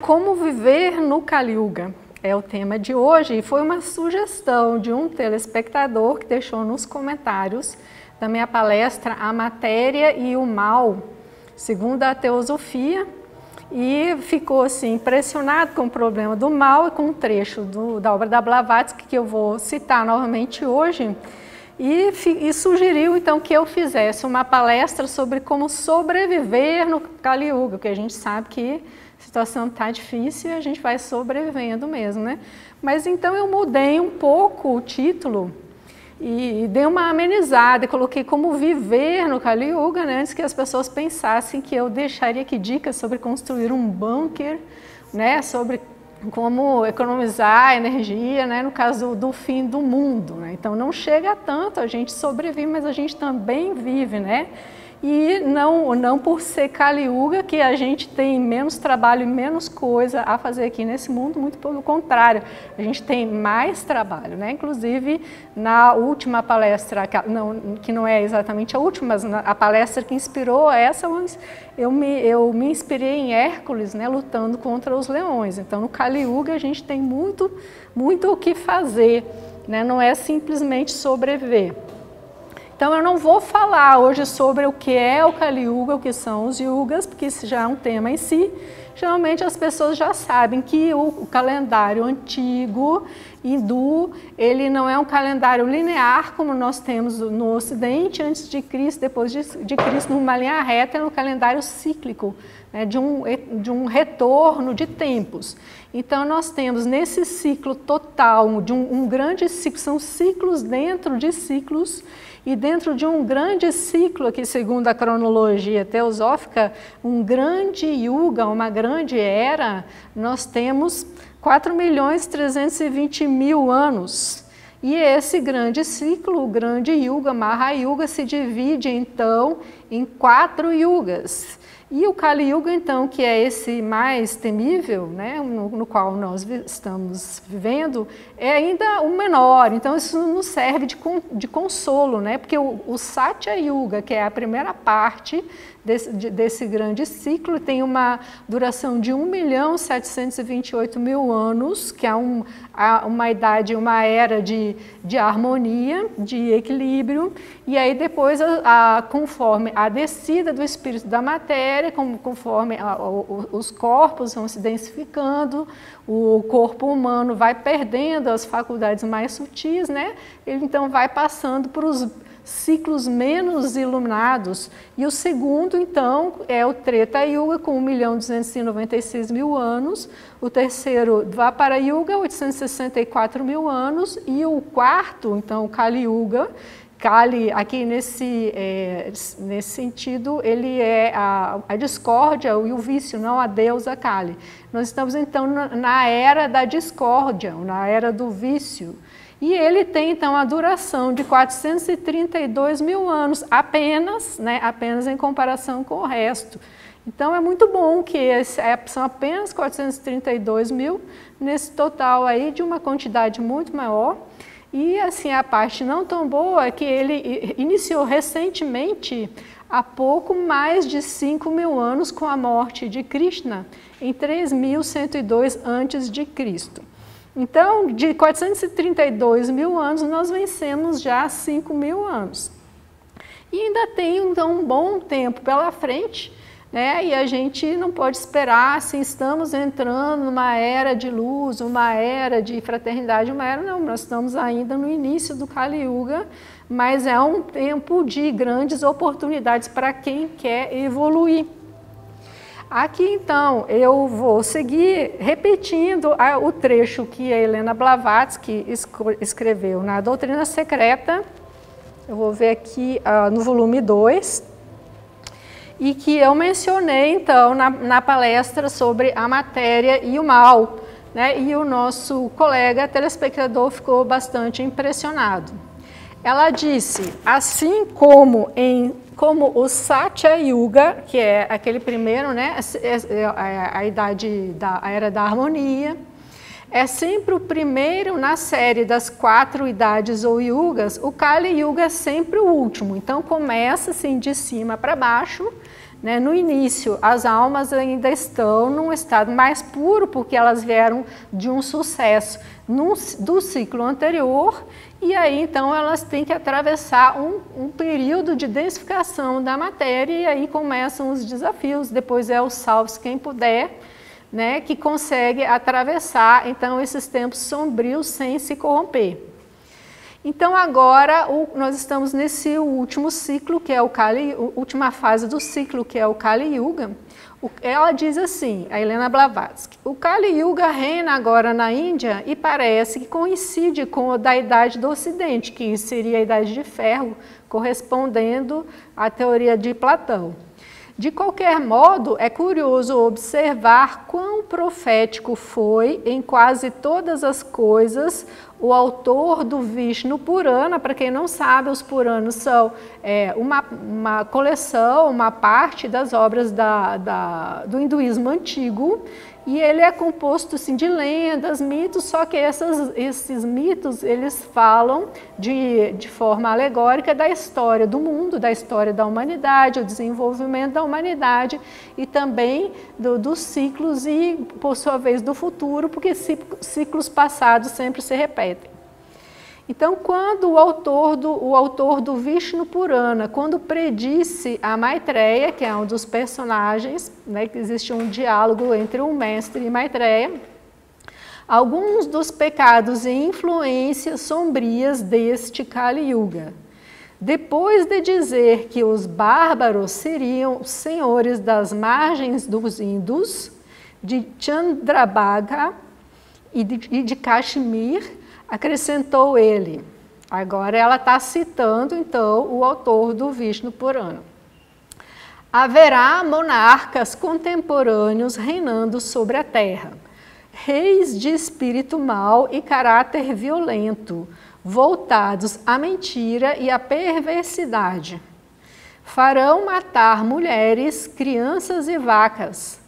Como viver no Kali Yuga é o tema de hoje, e foi uma sugestão de um telespectador que deixou nos comentários da minha palestra A Matéria e o Mal, segundo a Teosofia, e ficou assim impressionado com o problema do mal e com um trecho da obra da Blavatsky que eu vou citar novamente hoje, e sugeriu então que eu fizesse uma palestra sobre como sobreviver no Kali Yuga, porque a gente sabe que a situação está difícil e a gente vai sobrevivendo mesmo, né? Mas então eu mudei um pouco o título e dei uma amenizada, coloquei como viver no Kali Yuga, né? Antes que as pessoas pensassem que eu deixaria aqui dicas sobre construir um bunker, né? Sobre como economizar energia, né? No caso do fim do mundo, né? Então não chega tanto, a gente sobrevive, mas a gente também vive, né? E não por ser Kali Yuga que a gente tem menos trabalho e menos coisa a fazer aqui nesse mundo, muito pelo contrário, a gente tem mais trabalho, né? Inclusive, na última palestra, que não é exatamente a última, mas a palestra que inspirou essa, eu me inspirei em Hércules, né? Lutando contra os leões. Então, no Kali Yuga, a gente tem muito o que fazer, né? Não é simplesmente sobreviver. Então eu não vou falar hoje sobre o que é o Kali Yuga, o que são os yugas, porque isso já é um tema em si. Geralmente as pessoas já sabem que o calendário antigo hindu, ele não é um calendário linear como nós temos no Ocidente, antes de Cristo, depois de Cristo, numa linha reta, é um calendário cíclico, né, de um retorno de tempos. Então nós temos nesse ciclo total, de um grande ciclo, são ciclos dentro de ciclos, e dentro de um grande ciclo, aqui segundo a cronologia teosófica, um grande yuga, uma grande era, nós temos 4.320.000 anos. E esse grande ciclo, o grande yuga, Mahayuga, se divide então em 4 yugas. E o Kali Yuga, então, que é esse mais temível, né, no qual nós estamos vivendo, é ainda o menor. Então, isso nos serve de consolo, né, porque o Satya Yuga, que é a primeira parte desse grande ciclo, tem uma duração de 1.728.000 anos, que é uma idade, uma era de harmonia, de equilíbrio, e aí depois, conforme a descida do espírito da matéria, conforme os corpos vão se densificando, o corpo humano vai perdendo as faculdades mais sutis, né? Ele então vai passando por os ciclos menos iluminados, e o segundo, então, é o Treta Yuga, com 1.296.000 anos, o terceiro, Dvapara Yuga, 864.000 anos, e o quarto, então, o Kali Yuga. Kali, aqui nesse sentido, ele é a discórdia e o vício, não a deusa Kali. Nós estamos, então, na era da discórdia, na era do vício. E ele tem, então, a duração de 432.000 anos, apenas em comparação com o resto. Então, é muito bom que são apenas 432.000, nesse total aí de uma quantidade muito maior. E, assim, a parte não tão boa é que ele iniciou recentemente, há pouco mais de 5.000 anos, com a morte de Krishna, em 3.102 a.C. Então, de 432.000 anos, nós vencemos já 5.000 anos. E ainda tem, então, um bom tempo pela frente, né? E a gente não pode esperar, assim, estamos entrando numa era de luz, uma era de fraternidade, não, nós estamos ainda no início do Kali Yuga, mas é um tempo de grandes oportunidades para quem quer evoluir. Aqui, então, eu vou seguir repetindo o trecho que a Helena Blavatsky escreveu na Doutrina Secreta, eu vou ver aqui no volume 2, e que eu mencionei, então, na palestra sobre a matéria e o mal, né? E o nosso colega telespectador ficou bastante impressionado. Ela disse, assim como o Satya Yuga, que é aquele primeiro, né, a idade a era da harmonia, é sempre o primeiro na série das 4 idades ou yugas, o Kali Yuga é sempre o último. Então começa assim de cima para baixo, né? No início, as almas ainda estão num estado mais puro, porque elas vieram de um sucesso do ciclo anterior, e aí então elas têm que atravessar um período de densificação da matéria, e aí começam os desafios. Depois é o salve-se quem puder, né, que consegue atravessar então esses tempos sombrios sem se corromper. Então agora nós estamos nesse último ciclo, que é última fase do ciclo, que é o Kali Yuga. Ela diz assim, a Helena Blavatsky: o Kali Yuga reina agora na Índia e parece que coincide com o da Idade do Ocidente, que seria a Idade de Ferro, correspondendo à teoria de Platão. De qualquer modo, é curioso observar quão profético foi em quase todas as coisas o autor do Vishnu Purana. Para quem não sabe, os Puranas são uma coleção, uma parte das obras do hinduísmo antigo, e ele é composto assim, de lendas, mitos, só que esses mitos eles falam de forma alegórica da história do mundo, da história da humanidade, o desenvolvimento da humanidade e também dos ciclos e, por sua vez, do futuro, porque ciclos passados sempre se repetem. Então, quando o autor do Vishnu Purana, quando predisse a Maitreya, que é um dos personagens, né, que existe um diálogo entre o mestre e Maitreya, alguns dos pecados e influências sombrias deste Kali Yuga. Depois de dizer que os bárbaros seriam senhores das margens dos Indus, de Chandrabhaga e de Kashmir, acrescentou ele. Agora ela está citando, então, o autor do Vishnu Purana. Haverá monarcas contemporâneos reinando sobre a terra, reis de espírito mau e caráter violento, voltados à mentira e à perversidade. Farão matar mulheres, crianças e vacas,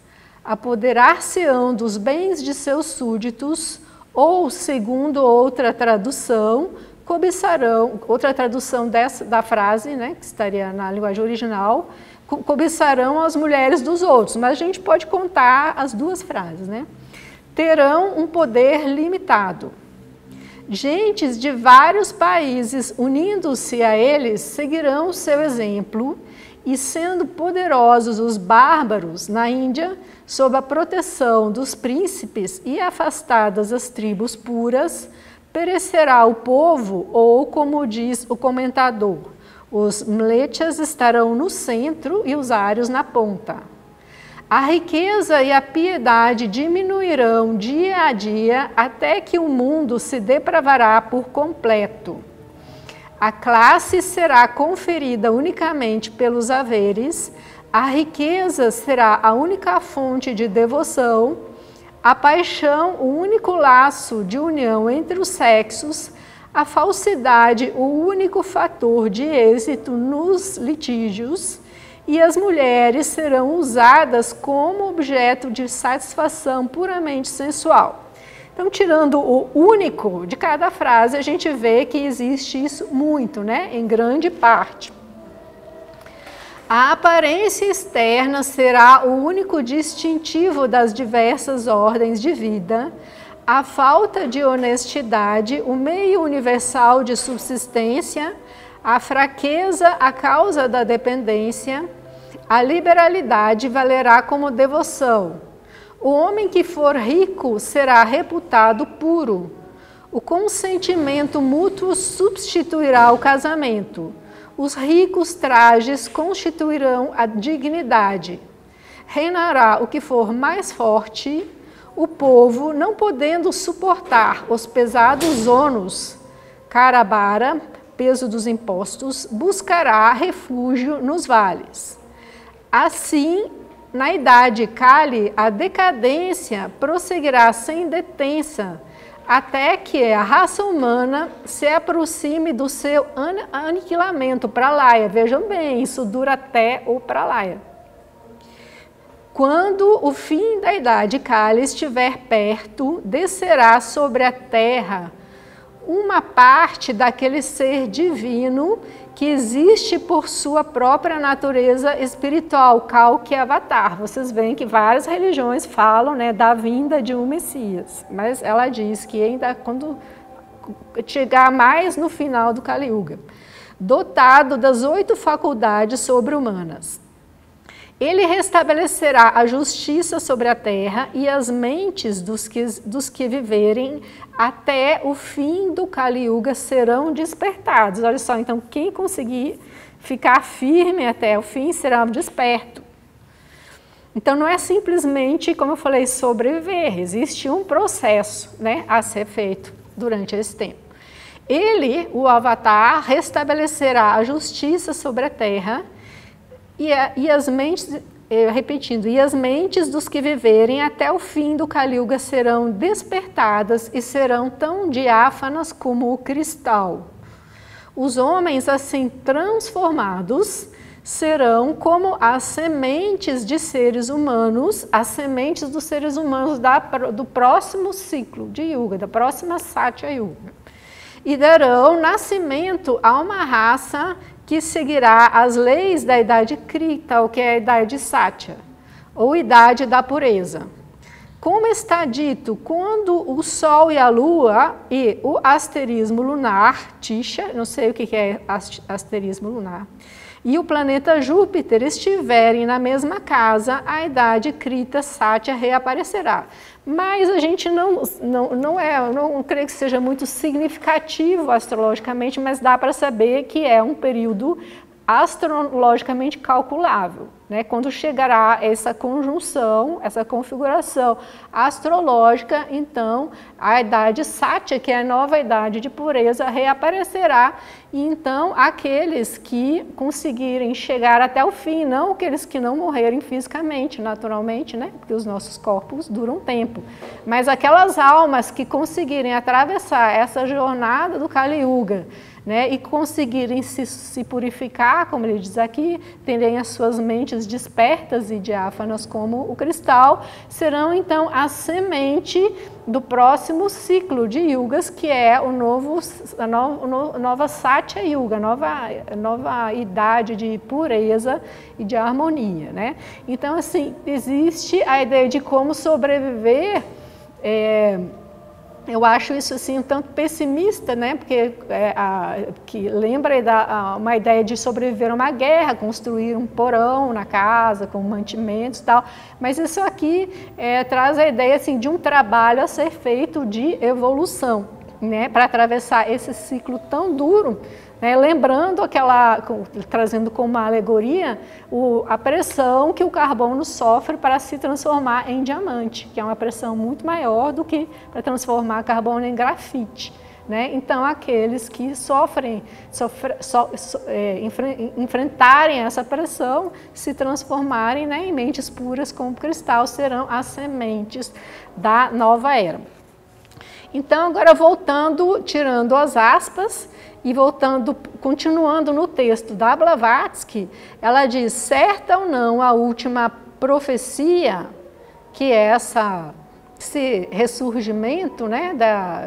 apoderar-se-ão dos bens de seus súditos, ou, segundo outra tradução, cobiçarão, outra tradução da frase, né, que estaria na linguagem original, cobiçarão as mulheres dos outros, mas a gente pode contar as duas frases, né? Terão um poder limitado. Gentes de vários países, unindo-se a eles, seguirão o seu exemplo, e sendo poderosos os bárbaros na Índia, sob a proteção dos príncipes e afastadas as tribos puras, perecerá o povo, ou, como diz o comentador, os mlechas estarão no centro e os ários na ponta. A riqueza e a piedade diminuirão dia a dia até que o mundo se depravará por completo. A classe será conferida unicamente pelos haveres, a riqueza será a única fonte de devoção, a paixão o único laço de união entre os sexos, a falsidade o único fator de êxito nos litígios, e as mulheres serão usadas como objeto de satisfação puramente sensual. Então, tirando o único de cada frase, a gente vê que existe isso muito, né? Em grande parte. A aparência externa será o único distintivo das diversas ordens de vida, a falta de honestidade, o meio universal de subsistência, a fraqueza a causa da dependência, a liberalidade valerá como devoção. O homem que for rico será reputado puro. O consentimento mútuo substituirá o casamento. Os ricos trajes constituirão a dignidade. Reinará o que for mais forte. O povo, não podendo suportar os pesados ônus, carabara, peso dos impostos, buscará refúgio nos vales. Assim, na idade Kali, a decadência prosseguirá sem detença, até que a raça humana se aproxime do seu aniquilamento, pralaya. Vejam bem, isso dura até o pralaya. Quando o fim da idade Kali estiver perto, descerá sobre a terra uma parte daquele ser divino que existe por sua própria natureza espiritual, Kalki Avatar. Vocês veem que várias religiões falam, né, da vinda de um Messias, mas ela diz que ainda quando chegar mais no final do Kali Yuga, dotado das 8 faculdades sobre-humanas. Ele restabelecerá a justiça sobre a terra e as mentes dos que viverem até o fim do Kali Yuga serão despertados. Olha só, então quem conseguir ficar firme até o fim será desperto. Então não é simplesmente, como eu falei, sobreviver, existe um processo, né, a ser feito durante esse tempo. Ele, o Avatar, restabelecerá a justiça sobre a terra e as mentes, repetindo, e as mentes dos que viverem até o fim do Kali Yuga serão despertadas e serão tão diáfanas como o cristal. Os homens assim transformados serão como as sementes de seres humanos, as sementes dos seres humanos do próximo ciclo de Yuga, da próxima Satya Yuga. E darão nascimento a uma raça que seguirá as leis da idade Krita, ou que é a idade Satya, ou idade da pureza. Como está dito, quando o Sol e a Lua e o asterismo lunar, Tisha, não sei o que é asterismo lunar, e o planeta Júpiter estiverem na mesma casa, a idade Krita Satya reaparecerá. Mas a gente não creio que seja muito significativo astrologicamente, mas dá para saber que é um período astrologicamente calculável, né? Quando chegará essa conjunção, essa configuração astrológica, então a idade Satya, que é a nova idade de pureza, reaparecerá, e então aqueles que conseguirem chegar até o fim, não aqueles que não morrerem fisicamente, naturalmente, né? Porque os nossos corpos duram tempo, mas aquelas almas que conseguirem atravessar essa jornada do Kali Yuga, né, e conseguirem se purificar, como ele diz aqui, terem as suas mentes despertas e diáfanas como o cristal, serão então a semente do próximo ciclo de yugas, que é a nova Satya Yuga, nova idade de pureza e de harmonia, né? Então, assim, existe a ideia de como sobreviver. Eu acho isso assim um tanto pessimista, né? Porque que lembra uma ideia de sobreviver a uma guerra, construir um porão na casa com mantimentos e tal. Mas isso aqui traz a ideia assim de um trabalho a ser feito de evolução, né? Para atravessar esse ciclo tão duro. Lembrando trazendo como uma alegoria a pressão que o carbono sofre para se transformar em diamante, que é uma pressão muito maior do que para transformar carbono em grafite, né? Então, aqueles que enfrentarem essa pressão, se transformarem, né, em mentes puras como cristal, serão as sementes da nova era. Então, agora voltando, tirando as aspas, e continuando no texto da Blavatsky, ela diz, certa ou não a última profecia, que é esse ressurgimento, né,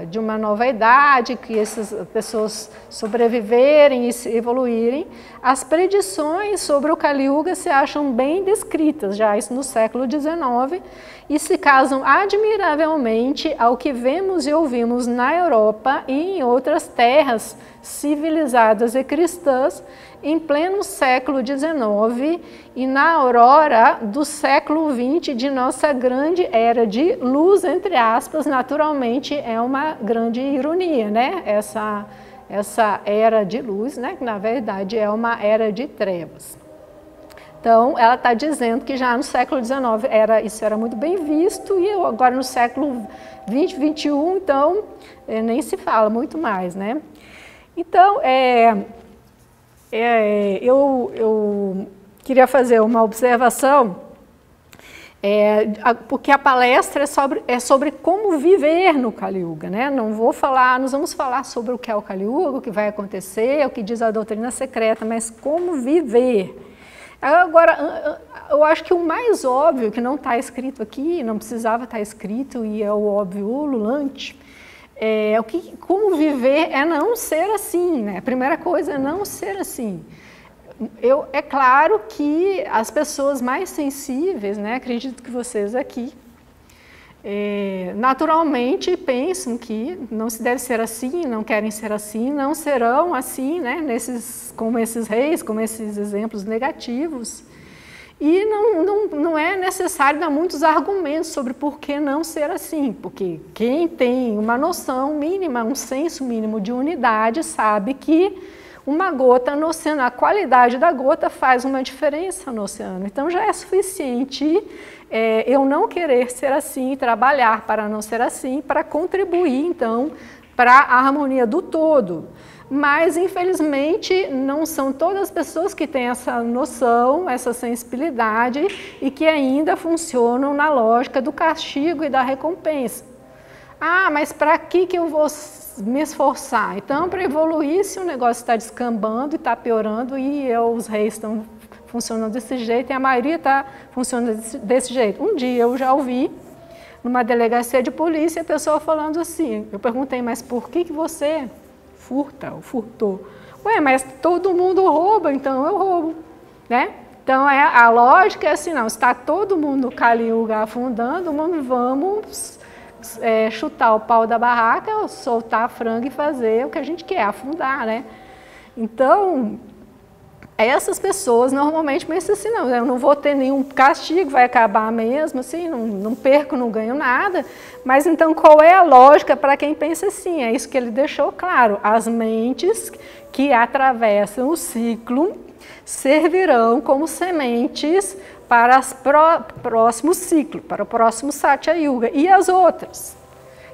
de uma nova idade, que essas pessoas sobreviverem e se evoluírem, as predições sobre o Kali Yuga se acham bem descritas, já isso no século XIX, e se casam admiravelmente ao que vemos e ouvimos na Europa e em outras terras civilizadas e cristãs em pleno século XIX e na aurora do século XX de nossa grande era de luz, entre aspas, naturalmente é uma grande ironia, né? Essa era de luz, né? Que na verdade é uma era de trevas. Então, ela está dizendo que já no século XIX isso era muito bem visto e agora no século XX, XXI, então, nem se fala muito mais, né? Então, eu queria fazer uma observação, porque a palestra é sobre como viver no Kali Yuga, né? Nós vamos falar sobre o que é o Kali Yuga, o que vai acontecer, o que diz a doutrina secreta, mas como viver. Agora, eu acho que o mais óbvio, que não está escrito aqui, não precisava estar escrito, e é o óbvio ululante, como viver é não ser assim, né? A primeira coisa é não ser assim. É claro que as pessoas mais sensíveis, né, acredito que vocês aqui, naturalmente pensam que não se deve ser assim, não querem ser assim, não serão assim, né, como esses reis, como esses exemplos negativos. E não é necessário dar muitos argumentos sobre por que não ser assim, porque quem tem uma noção mínima, um senso mínimo de unidade, sabe que uma gota no oceano, a qualidade da gota faz uma diferença no oceano. Então já é suficiente eu não querer ser assim, trabalhar para não ser assim, para contribuir então para a harmonia do todo. Mas, infelizmente, não são todas as pessoas que têm essa noção, essa sensibilidade e que ainda funcionam na lógica do castigo e da recompensa. Ah, mas para que eu vou me esforçar? Então, para evoluir, se o negócio está descambando e está piorando e os reis estão funcionando desse jeito e a maioria está funcionando desse jeito. Um dia eu já ouvi, numa delegacia de polícia, a pessoa falando assim, eu perguntei, mas por que você furta ou furtou? Ué, mas todo mundo rouba, então eu roubo, né? Então a lógica é assim, não, está todo mundo no caliuga afundando, vamos chutar o pau da barraca, soltar a franga e fazer o que a gente quer, afundar, né? Então, essas pessoas normalmente pensam assim, não, eu não vou ter nenhum castigo, vai acabar mesmo, assim, não perco, não ganho nada. Mas então qual é a lógica para quem pensa assim? É isso que ele deixou claro, as mentes que atravessam o ciclo servirão como sementes para o próximo ciclo, para o próximo Satya Yuga. E as outras?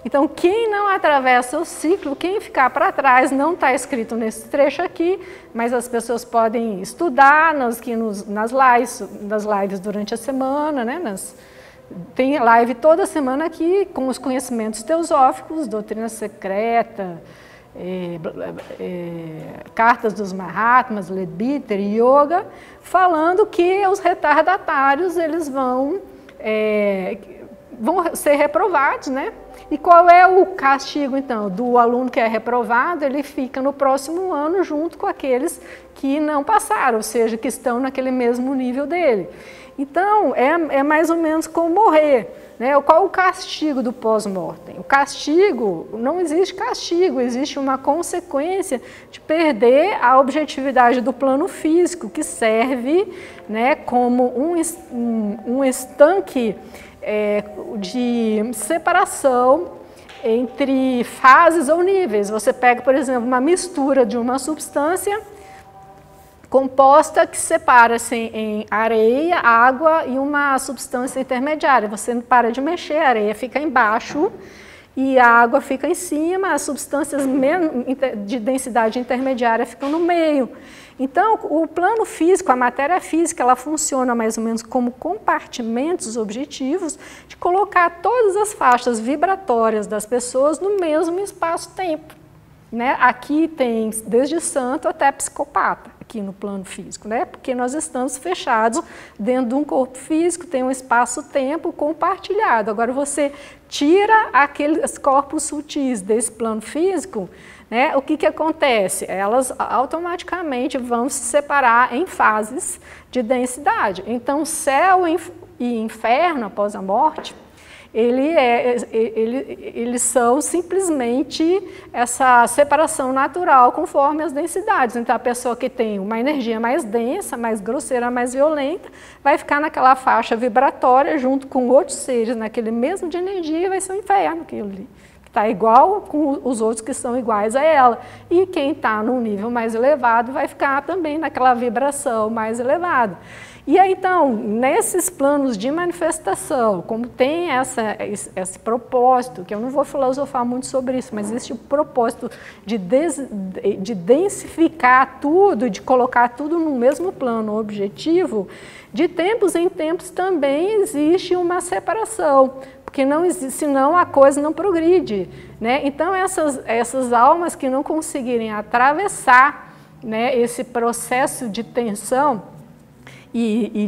Então, quem não atravessa o ciclo, quem ficar para trás, não está escrito nesse trecho aqui, mas as pessoas podem estudar nas lives durante a semana, né? Tem live toda semana aqui com os conhecimentos teosóficos, doutrina secreta, cartas dos Mahatmas, Ledbiter, Yoga, falando que os retardatários eles vão ser reprovados, né? E qual é o castigo, então? Do aluno que é reprovado, ele fica no próximo ano junto com aqueles que não passaram, ou seja, que estão naquele mesmo nível dele. Então, é mais ou menos como morrer, né? Qual o castigo do pós-mortem? O castigo, não existe castigo, existe uma consequência de perder a objetividade do plano físico, que serve, né, como um estanque de separação entre fases ou níveis. Você pega, por exemplo, uma mistura de uma substância composta que separa-se em areia, água e uma substância intermediária. Você não para de mexer, a areia fica embaixo e a água fica em cima, as substâncias de densidade intermediária ficam no meio. Então, o plano físico, a matéria física, ela funciona mais ou menos como compartimentos objetivos de colocar todas as faixas vibratórias das pessoas no mesmo espaço-tempo, né? Aqui tem desde santo até psicopata, aqui no plano físico, né? Porque nós estamos fechados dentro de um corpo físico, tem um espaço-tempo compartilhado. Agora, você tira aqueles corpos sutis desse plano físico, né? O que acontece? Elas automaticamente vão se separar em fases de densidade. Então, céu e inferno após a morte, eles são simplesmente essa separação natural conforme as densidades. Então, a pessoa que tem uma energia mais densa, mais grosseira, mais violenta, vai ficar naquela faixa vibratória junto com outros seres naquele mesmo de energia e vai ser um inferno aquilo ali. Está igual com os outros que são iguais a ela. E quem está num nível mais elevado vai ficar também naquela vibração mais elevada. E aí, então, nesses planos de manifestação, como tem esse propósito, que eu não vou filosofar muito sobre isso, mas existe o propósito de densificar tudo, de colocar tudo no mesmo plano objetivo, de tempos em tempos também existe uma separação, porque senão a coisa não progride, né? Então, essas almas que não conseguirem atravessar, né, esse processo de tensão, e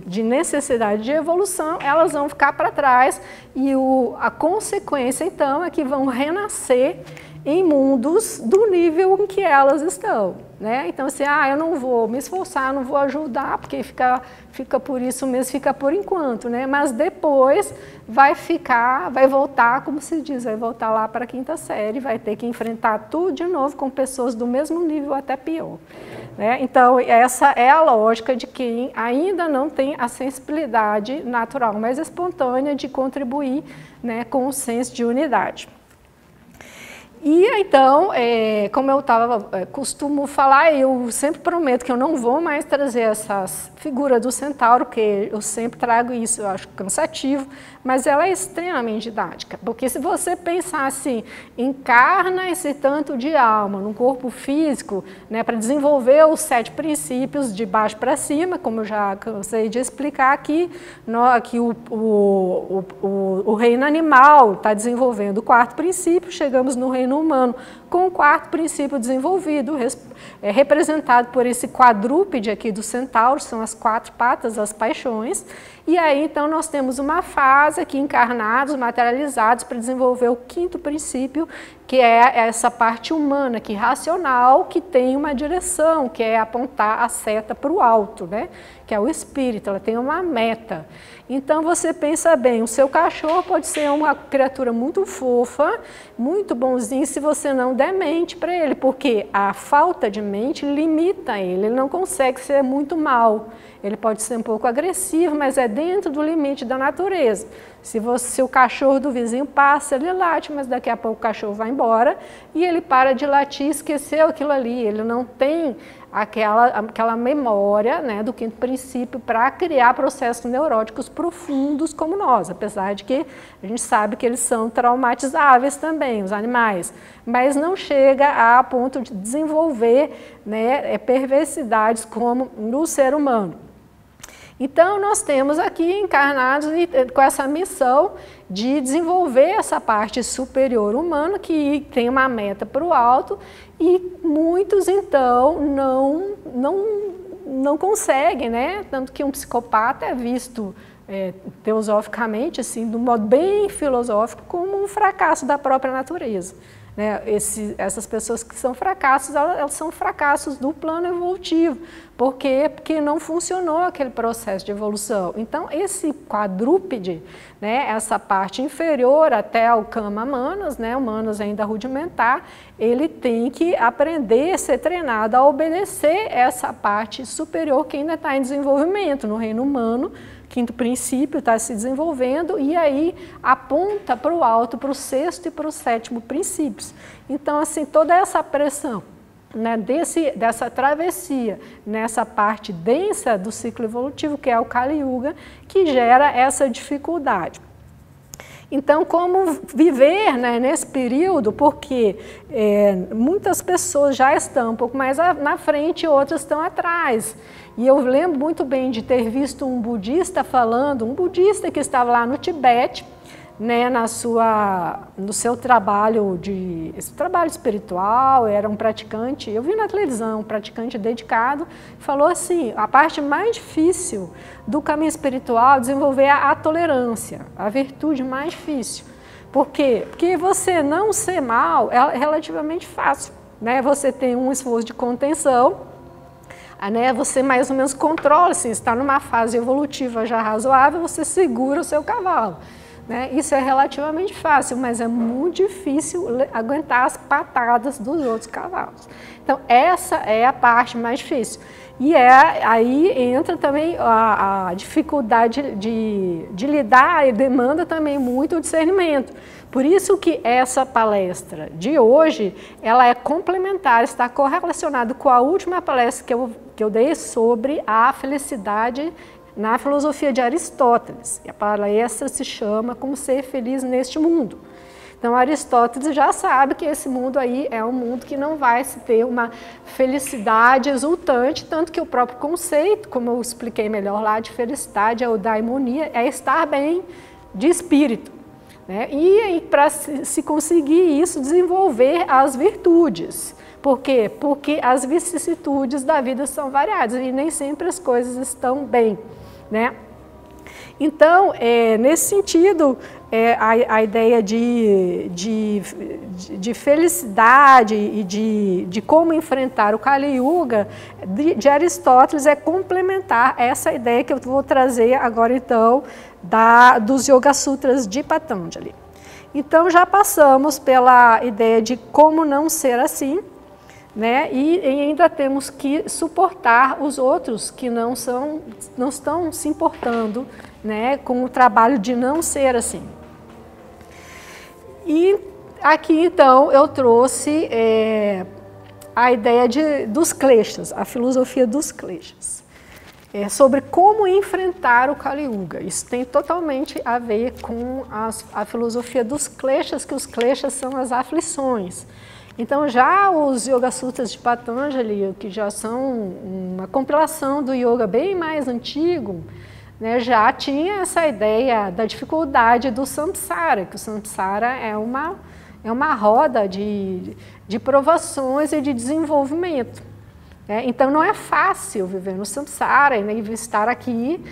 de necessidade de evolução, elas vão ficar para trás e a consequência, então, é que vão renascer em mundos do nível em que elas estão, né? Então, assim, eu não vou me esforçar, não vou ajudar, porque fica por isso mesmo, fica por enquanto, né? Mas depois vai voltar, como se diz, vai voltar lá para a 5ª série, vai ter que enfrentar tudo de novo com pessoas do mesmo nível, até pior, né? Então, essa é a lógica de quem ainda não tem a sensibilidade natural, mais espontânea de contribuir, né, com o senso de unidade. E então, como eu costumo falar, eu sempre prometo que eu não vou mais trazer essas figuras do centauro, porque eu sempre trago isso, eu acho cansativo, mas ela é extremamente didática, porque se você pensar assim, encarna esse tanto de alma no corpo físico, né, para desenvolver os 7 princípios de baixo para cima, como eu já cansei de explicar aqui, o reino animal está desenvolvendo o 4º princípio, chegamos no reino humano com o 4º princípio desenvolvido, representado por esse quadrúpede aqui do centauro, são as 4 patas, as paixões, e aí então nós temos uma fase aqui encarnados, materializados, para desenvolver o 5º princípio, que é essa parte humana, que racional, que tem uma direção, que é apontar a seta para o alto, né? Que é o espírito, ela tem uma meta. Então você pensa bem, o seu cachorro pode ser uma criatura muito fofa, muito bonzinho, se você não der mente para ele, porque a falta de mente limita ele não consegue ser muito mal. Ele pode ser um pouco agressivo, mas é dentro do limite da natureza. Se o cachorro do vizinho passa, ele late, mas daqui a pouco o cachorro vai embora e ele para de latir, esqueceu aquilo ali. Ele não tem aquela memória, né, do 5º princípio para criar processos neuróticos profundos como nós, apesar de que a gente sabe que eles são traumatizáveis também, os animais, mas não chega a ponto de desenvolver, né, perversidades como no ser humano. Então, nós temos aqui encarnados com essa missão de desenvolver essa parte superior humana, que tem uma meta para o alto, e muitos, então, não conseguem, né? Tanto que um psicopata é visto teosoficamente, assim, de um modo bem filosófico, como um fracasso da própria natureza. Né? Essas pessoas que são fracassos, elas são fracassos do plano evolutivo. Por quê? Porque não funcionou aquele processo de evolução. Então, esse quadrúpede, né, essa parte inferior até o Kama Manas, né, o Manas ainda rudimentar, ele tem que aprender, ser treinado a obedecer essa parte superior que ainda está em desenvolvimento no reino humano. 5º princípio está se desenvolvendo e aí aponta para o alto, para o 6º e para o 7º princípios. Então, assim, toda essa pressão, né, dessa travessia nessa parte densa do ciclo evolutivo, que é o Kali Yuga, que gera essa dificuldade. Então, como viver, né, nesse período, porque muitas pessoas já estão um pouco mais na frente e outras estão atrás. E eu lembro muito bem de ter visto um budista falando, um budista que estava lá no Tibete, né, no seu trabalho esse trabalho espiritual, era um praticante, eu vi na televisão, um praticante dedicado, falou assim, a parte mais difícil do caminho espiritual é desenvolver a tolerância, a virtude mais difícil. Por quê? Porque você não ser mal é relativamente fácil, né? Você tem um esforço de contenção, né, você mais ou menos controla, assim, está numa fase evolutiva já razoável, você segura o seu cavalo. Né? Isso é relativamente fácil, mas é muito difícil aguentar as patadas dos outros cavalos. Então, essa é a parte mais difícil. E aí entra também a dificuldade de lidar e demanda também muito o discernimento. Por isso que essa palestra de hoje, ela é complementar, está correlacionada com a última palestra que eu dei sobre a felicidade na filosofia de Aristóteles. E a palestra se chama Como Ser Feliz Neste Mundo. Então, Aristóteles já sabe que esse mundo aí é um mundo que não vai se ter uma felicidade exultante, tanto que o próprio conceito, como eu expliquei melhor lá, de felicidade, a eudaimonia, é estar bem de espírito. Né? E aí, para se conseguir isso, desenvolver as virtudes. Por quê? Porque as vicissitudes da vida são variadas e nem sempre as coisas estão bem, né? Então, nesse sentido, a ideia de felicidade e de como enfrentar o Kali Yuga de Aristóteles é complementar essa ideia que eu vou trazer agora, então, dos Yoga Sutras de Patanjali. Então, já passamos pela ideia de como não ser assim, né? E ainda temos que suportar os outros que não estão se importando, né, com o trabalho de não ser assim. E aqui então eu trouxe a ideia dos kleshas, a filosofia dos kleshas, sobre como enfrentar o Kali Yuga. Isso tem totalmente a ver com a filosofia dos kleshas, que os kleshas são as aflições. Então, já os Yoga Sutras de Patanjali, que já são uma compilação do yoga bem mais antigo, né, já tinha essa ideia da dificuldade do samsara, que o samsara é uma roda de provações e de desenvolvimento. Então, não é fácil viver no samsara, né, e estar aqui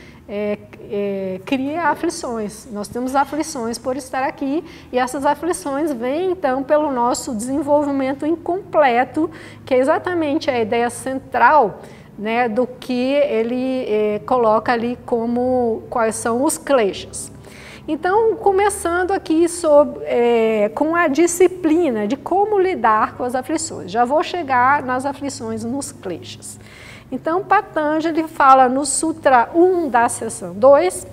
cria aflições. Nós temos aflições por estar aqui e essas aflições vêm, então, pelo nosso desenvolvimento incompleto, que é exatamente a ideia central, né, do que ele coloca ali como quais são os kleshas. Então, começando aqui com a disciplina de como lidar com as aflições. Já vou chegar nas aflições nos kleshas. Então, Patanjali fala no Sutra 1 da seção 2,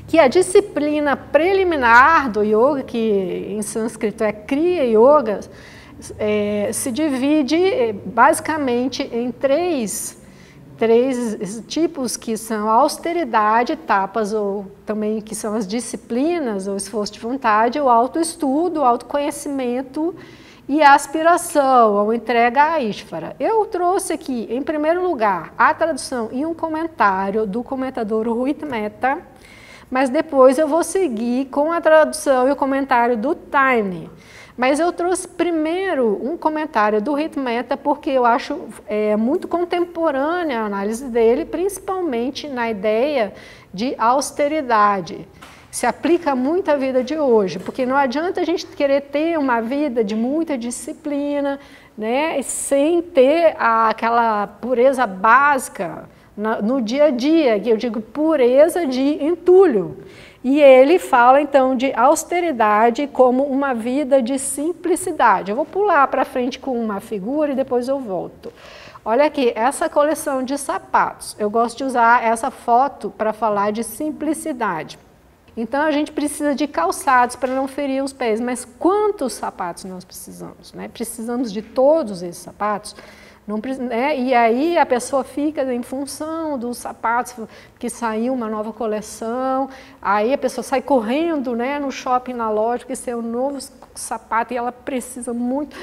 que a disciplina preliminar do yoga, que em sânscrito é Kriya Yoga, se divide basicamente em três tipos, que são a austeridade, tapas, ou também que são as disciplinas, ou esforço de vontade, o autoestudo, o autoconhecimento e a aspiração, ou entrega a Ishvara. Eu trouxe aqui, em primeiro lugar, a tradução e um comentário do comentador Ruit Mehta, mas depois eu vou seguir com a tradução e o comentário do Taimni. Mas eu trouxe primeiro um comentário do Ruit Mehta porque eu acho muito contemporânea a análise dele, principalmente na ideia de austeridade. Se aplica muito à vida de hoje, porque não adianta a gente querer ter uma vida de muita disciplina, né, sem ter aquela pureza básica no dia a dia, que eu digo pureza de entulho. E ele fala então de austeridade como uma vida de simplicidade. Eu vou pular para frente com uma figura e depois eu volto. Olha aqui, essa coleção de sapatos. Eu gosto de usar essa foto para falar de simplicidade. Então, a gente precisa de calçados para não ferir os pés, mas quantos sapatos nós precisamos? Né? Precisamos de todos esses sapatos? Não, né? E aí a pessoa fica em função dos sapatos, que saiu uma nova coleção, aí a pessoa sai correndo, né, no shopping, na loja, que é um novo sapato, e ela precisa muito,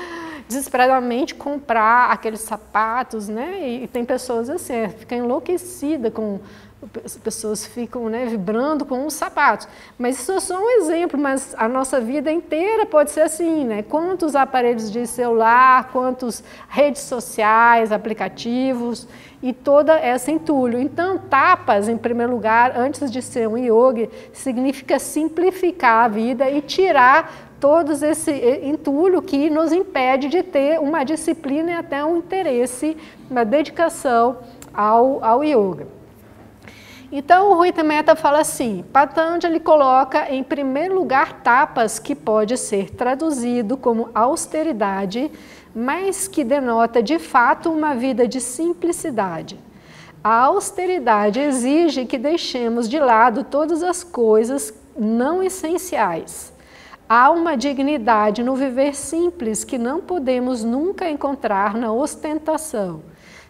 desesperadamente, comprar aqueles sapatos, né? E tem pessoas assim, fica enlouquecida com... As pessoas ficam, né, vibrando com os sapatos. Mas isso é só um exemplo, mas a nossa vida inteira pode ser assim, né? Quantos aparelhos de celular, quantas redes sociais, aplicativos e toda essa entulho. Então, tapas, em primeiro lugar, antes de ser um yogi, significa simplificar a vida e tirar todo esse entulho que nos impede de ter uma disciplina e até um interesse, uma dedicação ao yoga. Então, o Ruit Mehta fala assim, Patanjali coloca em primeiro lugar tapas, que pode ser traduzido como austeridade, mas que denota de fato uma vida de simplicidade. A austeridade exige que deixemos de lado todas as coisas não essenciais. Há uma dignidade no viver simples que não podemos nunca encontrar na ostentação.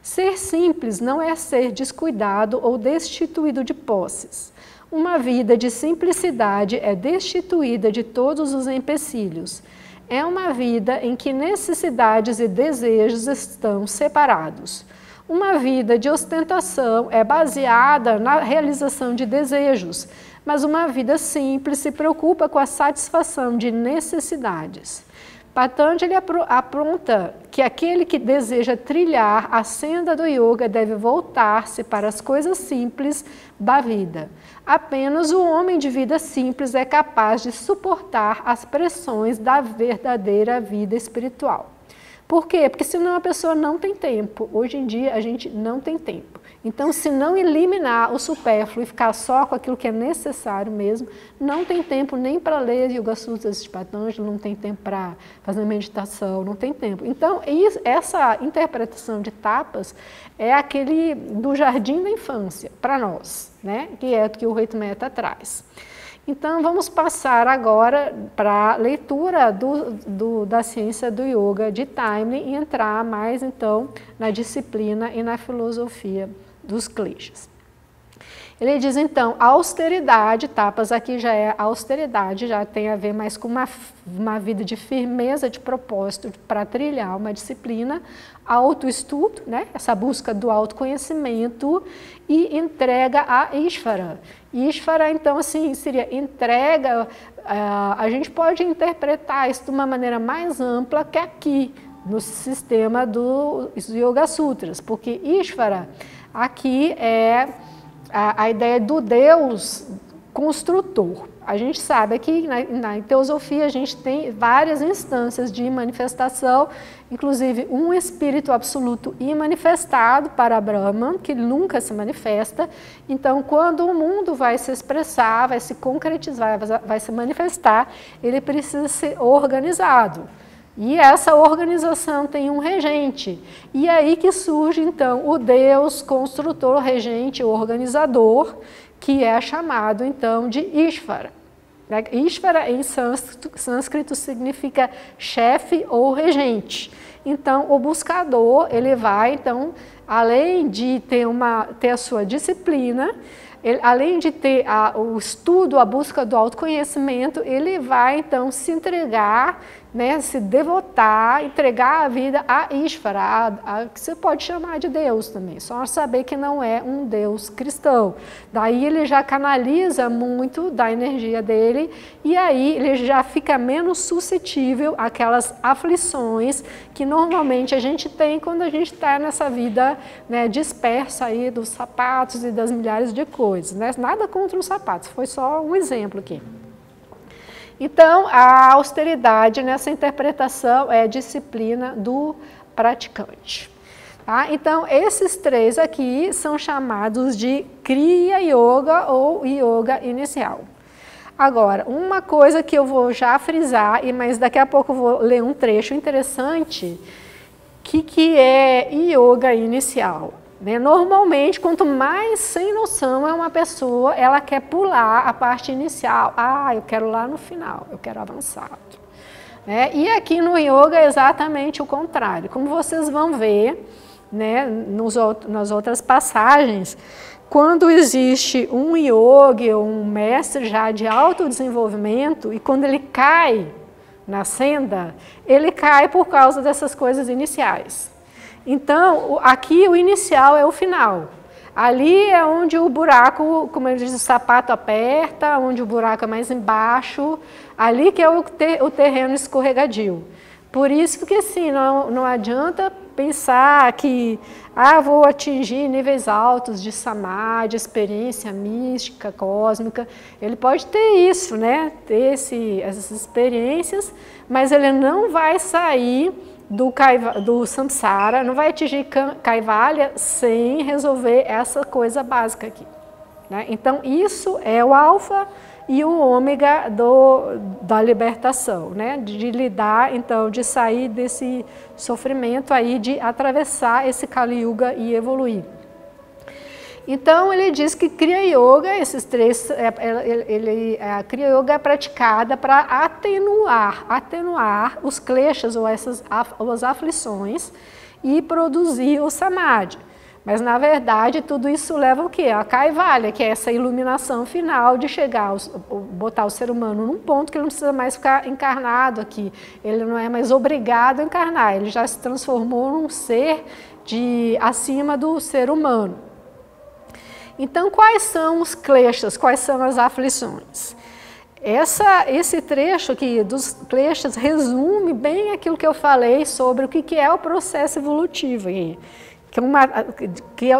Ser simples não é ser descuidado ou destituído de posses. Uma vida de simplicidade é destituída de todos os empecilhos. É uma vida em que necessidades e desejos estão separados. Uma vida de ostentação é baseada na realização de desejos, mas uma vida simples se preocupa com a satisfação de necessidades. Patanjali aponta que aquele que deseja trilhar a senda do yoga deve voltar-se para as coisas simples da vida. Apenas o homem de vida simples é capaz de suportar as pressões da verdadeira vida espiritual. Por quê? Porque senão a pessoa não tem tempo. Hoje em dia a gente não tem tempo. Então, se não eliminar o supérfluo e ficar só com aquilo que é necessário mesmo, não tem tempo nem para ler Yoga Sutras de Patanjali, não tem tempo para fazer meditação, não tem tempo. Então, essa interpretação de tapas é aquele do jardim da infância, para nós, né? Que é o que o Reito Metta traz. Então, vamos passar agora para a leitura da ciência do yoga de Taimni e entrar mais, então, na disciplina e na filosofia dos kleshas. Ele diz, então, a austeridade, tapas aqui já é austeridade, já tem a ver mais com uma vida de firmeza de propósito para trilhar uma disciplina, autoestudo, né? Essa busca do autoconhecimento e entrega a Ishvara. Ishvara, então, assim, seria entrega, a gente pode interpretar isso de uma maneira mais ampla que aqui, no sistema dos Yoga Sutras, porque Ishvara aqui é a ideia do Deus construtor. A gente sabe que na teosofia a gente tem várias instâncias de manifestação, inclusive um espírito absoluto imanifestado para Brahman, que nunca se manifesta. Então, quando o mundo vai se expressar, vai se concretizar, vai se manifestar, ele precisa ser organizado. E essa organização tem um regente. E aí que surge, então, o Deus construtor, regente, organizador, que é chamado, então, de Ishvara. Ishvara, em sânscrito, significa chefe ou regente. Então, o buscador, ele vai, então, além de ter a sua disciplina, além de ter o estudo, a busca do autoconhecimento, ele vai, então, se entregar, né, se devotar, entregar a vida a Ishvara, que você pode chamar de Deus também, só saber que não é um Deus cristão. Daí ele já canaliza muito da energia dele e aí ele já fica menos suscetível àquelas aflições que normalmente a gente tem quando a gente está nessa vida, né, dispersa aí dos sapatos e das milhares de coisas, né? Nada contra os sapatos, foi só um exemplo aqui. Então, a austeridade nessa interpretação é a disciplina do praticante. Tá? Então, esses três aqui são chamados de Kriya Yoga ou Yoga inicial. Agora, uma coisa que eu vou já frisar, mas daqui a pouco eu vou ler um trecho interessante, que é Yoga inicial. Normalmente, quanto mais sem noção é uma pessoa, ela quer pular a parte inicial. Eu quero lá no final, eu quero avançar. E aqui no yoga é exatamente o contrário. Como vocês vão ver, né, nas outras passagens, quando existe um yogi ou um mestre já de autodesenvolvimento e quando ele cai na senda, ele cai por causa dessas coisas iniciais. Então, aqui o inicial é o final. Ali é onde o buraco, como ele diz, o sapato aperta, onde o buraco é mais embaixo, ali que é o terreno escorregadio. Por isso que assim, não adianta pensar que vou atingir níveis altos de samadhi, experiência mística, cósmica. Ele pode ter isso, né? Ter essas experiências, mas ele não vai sair do samsara, não vai atingir kaivalya sem resolver essa coisa básica aqui. Né? Então, isso é o alfa e o ômega da libertação, né? De lidar, então, de sair desse sofrimento aí, de atravessar esse Kali Yuga e evoluir. Então, ele diz que Kriya Yoga, esses três, a Kriya Yoga é praticada para atenuar os kleshas ou as aflições e produzir o samadhi. Mas, na verdade, tudo isso leva o quê? A kaivalya, que é essa iluminação final de chegar, botar o ser humano num ponto que ele não precisa mais ficar encarnado aqui. Ele não é mais obrigado a encarnar, ele já se transformou num ser acima do ser humano. Então, quais são os kleshas, quais são as aflições? Esse trecho aqui dos kleshas resume bem aquilo que eu falei sobre o que é o processo evolutivo,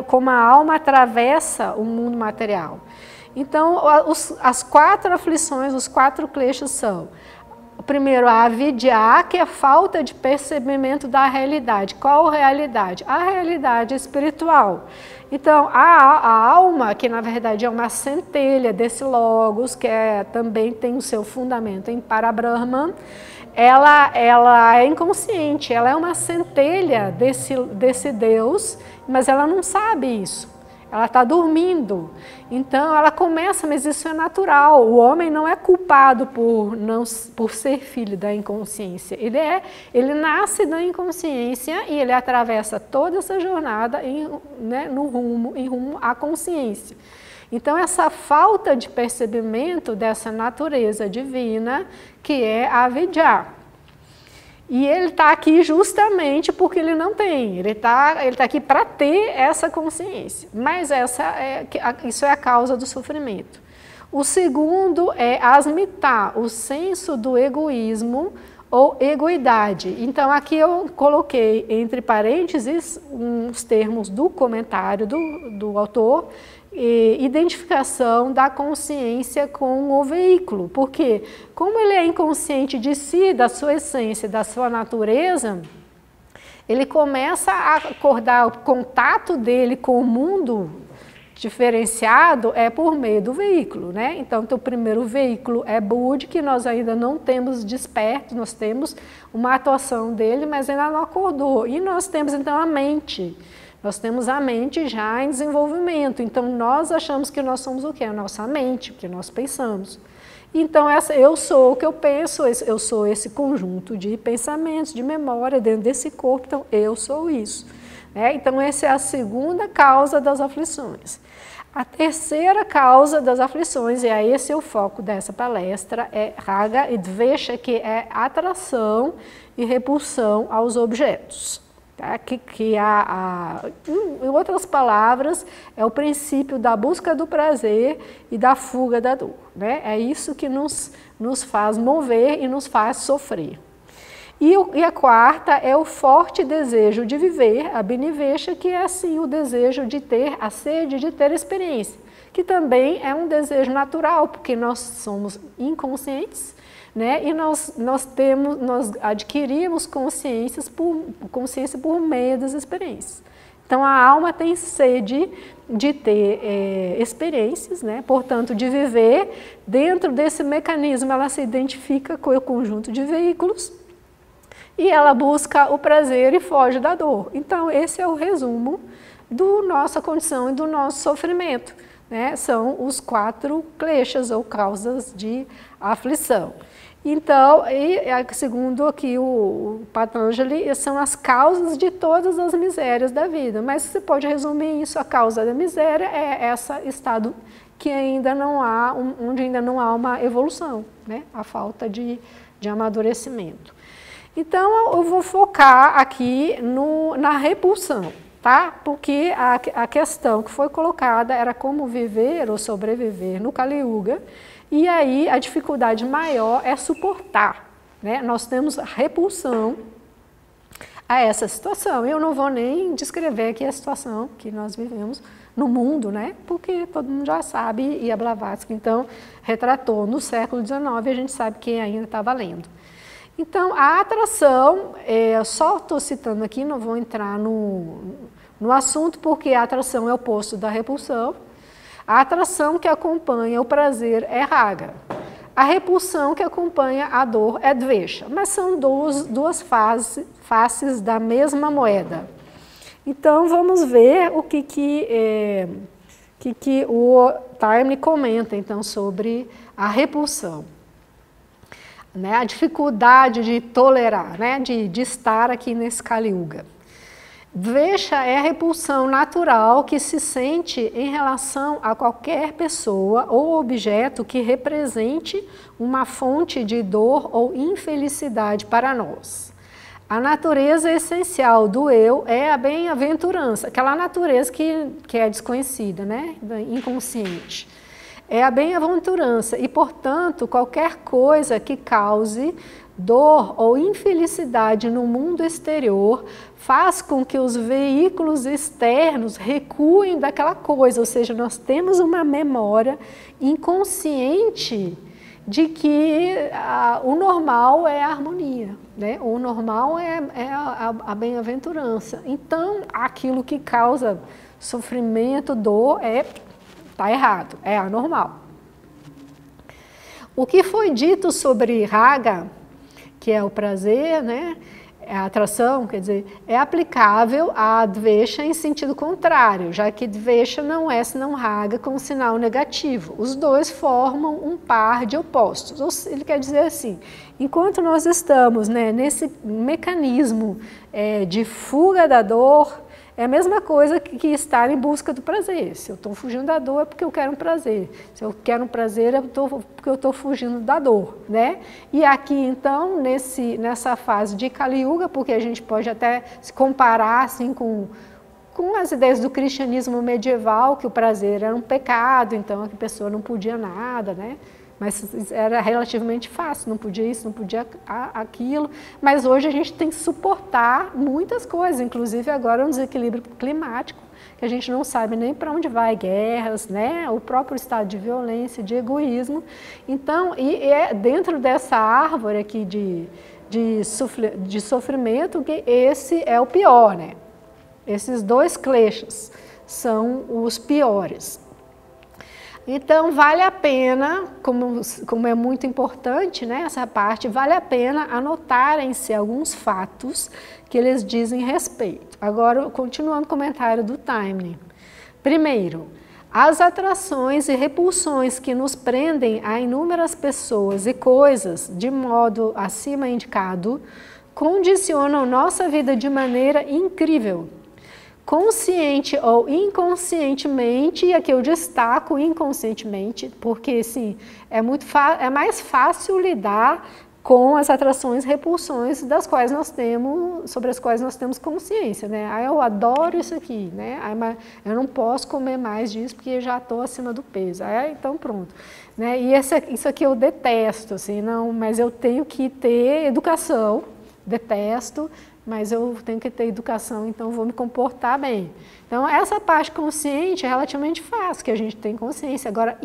como a alma atravessa o mundo material. Então, as 4 aflições, os 4 kleshas são: o primeiro, a avidya, que é a falta de percebimento da realidade. Qual realidade? A realidade espiritual. Então, a alma, que na verdade é uma centelha desse logos, que também tem o seu fundamento em Parabrahman, ela é inconsciente, ela é uma centelha desse Deus, mas ela não sabe isso. Ela está dormindo. Então ela começa, mas isso é natural. O homem não é culpado por ser filho da inconsciência. Ele nasce da inconsciência e ele atravessa toda essa jornada em rumo à consciência. Então essa falta de percebimento dessa natureza divina, que é a avidya. E ele está aqui justamente porque ele não tem, ele tá aqui para ter essa consciência, mas isso é a causa do sofrimento. O segundo é asmita, o senso do egoísmo ou egoidade. Então aqui eu coloquei entre parênteses uns termos do comentário do autor, identificação da consciência com o veículo, porque como ele é inconsciente de si, da sua essência, da sua natureza, ele começa a acordar o contato dele com o mundo diferenciado por meio do veículo, né? Então, o primeiro veículo é Budi, que nós ainda não temos desperto, nós temos uma atuação dele, mas ainda não acordou. E nós temos então a mente. Nós temos a mente já em desenvolvimento, então nós achamos que nós somos o quê? A nossa mente, o que nós pensamos. Então eu sou o que eu penso, eu sou esse conjunto de pensamentos, de memória dentro desse corpo, então eu sou isso. Então essa é a segunda causa das aflições. A terceira causa das aflições, e esse é o foco dessa palestra, é Raga e Dvesha, que é atração e repulsão aos objetos. Tá? Em outras palavras, é o princípio da busca do prazer e da fuga da dor. Né? É isso que nos faz mover e nos faz sofrer. E a quarta é o forte desejo de viver, a Binivesha, que é assim o desejo de ter, a sede de ter experiência, que também é um desejo natural, porque nós somos inconscientes, né? E nós adquirimos consciência por meio das experiências. Então a alma tem sede de ter experiências, né? Portanto, de viver. Dentro desse mecanismo ela se identifica com o conjunto de veículos e ela busca o prazer e foge da dor. Então esse é o resumo da nossa condição e do nosso sofrimento, né? São os 4 kleshas ou causas de aflição. Então, segundo aqui o Patanjali, são as causas de todas as misérias da vida. Mas você pode resumir isso: a causa da miséria é esse estado que ainda não há, onde ainda não há uma evolução, né? A falta de amadurecimento. Então, eu vou focar aqui na repulsão, tá? Porque a questão que foi colocada era como viver ou sobreviver no Kali Yuga. E aí a dificuldade maior é suportar, né? Nós temos repulsão a essa situação. Eu não vou nem descrever aqui a situação que nós vivemos no mundo, né? Porque todo mundo já sabe, e a Blavatsky então retratou no século XIX, a gente sabe que ainda está valendo. Então a atração, eu só estou citando aqui, não vou entrar no assunto, porque a atração é o oposto da repulsão. A atração que acompanha o prazer é Raga. A repulsão que acompanha a dor é Dvesha. Mas são duas faces da mesma moeda. Então, vamos ver o que o Taimni comenta então, sobre a repulsão. Né? A dificuldade de tolerar, né? de estar aqui nesse Kali Yuga. Dvesha é a repulsão natural que se sente em relação a qualquer pessoa ou objeto que represente uma fonte de dor ou infelicidade para nós. A natureza essencial do eu é a bem-aventurança, aquela natureza que é desconhecida, né? Inconsciente. é a bem-aventurança e, portanto, qualquer coisa que cause dor ou infelicidade no mundo exterior faz com que os veículos externos recuem daquela coisa, ou seja, nós temos uma memória inconsciente de que o normal é a harmonia, né? O normal é a bem-aventurança. Então, aquilo que causa sofrimento, dor, está errado, é anormal. O que foi dito sobre raga, que é o prazer, né? A atração, quer dizer, é aplicável a dvesha em sentido contrário, já que dvesha não é senão raga com sinal negativo. Os dois formam um par de opostos. Ele quer dizer assim, enquanto nós estamos, né, nesse mecanismo de fuga da dor, é a mesma coisa que estar em busca do prazer. Se eu estou fugindo da dor é porque eu quero um prazer. Se eu quero um prazer é porque eu estou fugindo da dor, né? E aqui, então, nessa fase de Kali Yuga, porque a gente pode até se comparar assim, com as ideias do cristianismo medieval, que o prazer era um pecado, então a pessoa não podia nada, né? Mas era relativamente fácil, não podia isso, não podia aquilo. Mas hoje a gente tem que suportar muitas coisas, inclusive agora um desequilíbrio climático, que a gente não sabe nem para onde vai, guerras, né? O próprio estado de violência, de egoísmo. Então, é dentro dessa árvore aqui de sofrimento que esse é o pior, né? Esses dois kleshas são os piores. Então, vale a pena, como é muito importante, né, essa parte, vale a pena anotarem-se alguns fatos que eles dizem respeito. Agora, continuando o comentário do Taimni. Primeiro, as atrações e repulsões que nos prendem a inúmeras pessoas e coisas, de modo acima indicado, condicionam nossa vida de maneira incrível. Consciente ou inconscientemente, e aqui eu destaco inconscientemente, porque assim, é mais fácil lidar com as atrações e repulsões sobre as quais nós temos consciência, né? Ah, eu adoro isso aqui, né? Ah, eu não posso comer mais disso porque já estou acima do peso. Ah, então pronto. Né? E isso aqui eu detesto, assim, não, mas eu tenho que ter educação, detesto, mas eu tenho que ter educação, então vou me comportar bem. Então, essa parte consciente é relativamente fácil, que a gente tem consciência. Agora,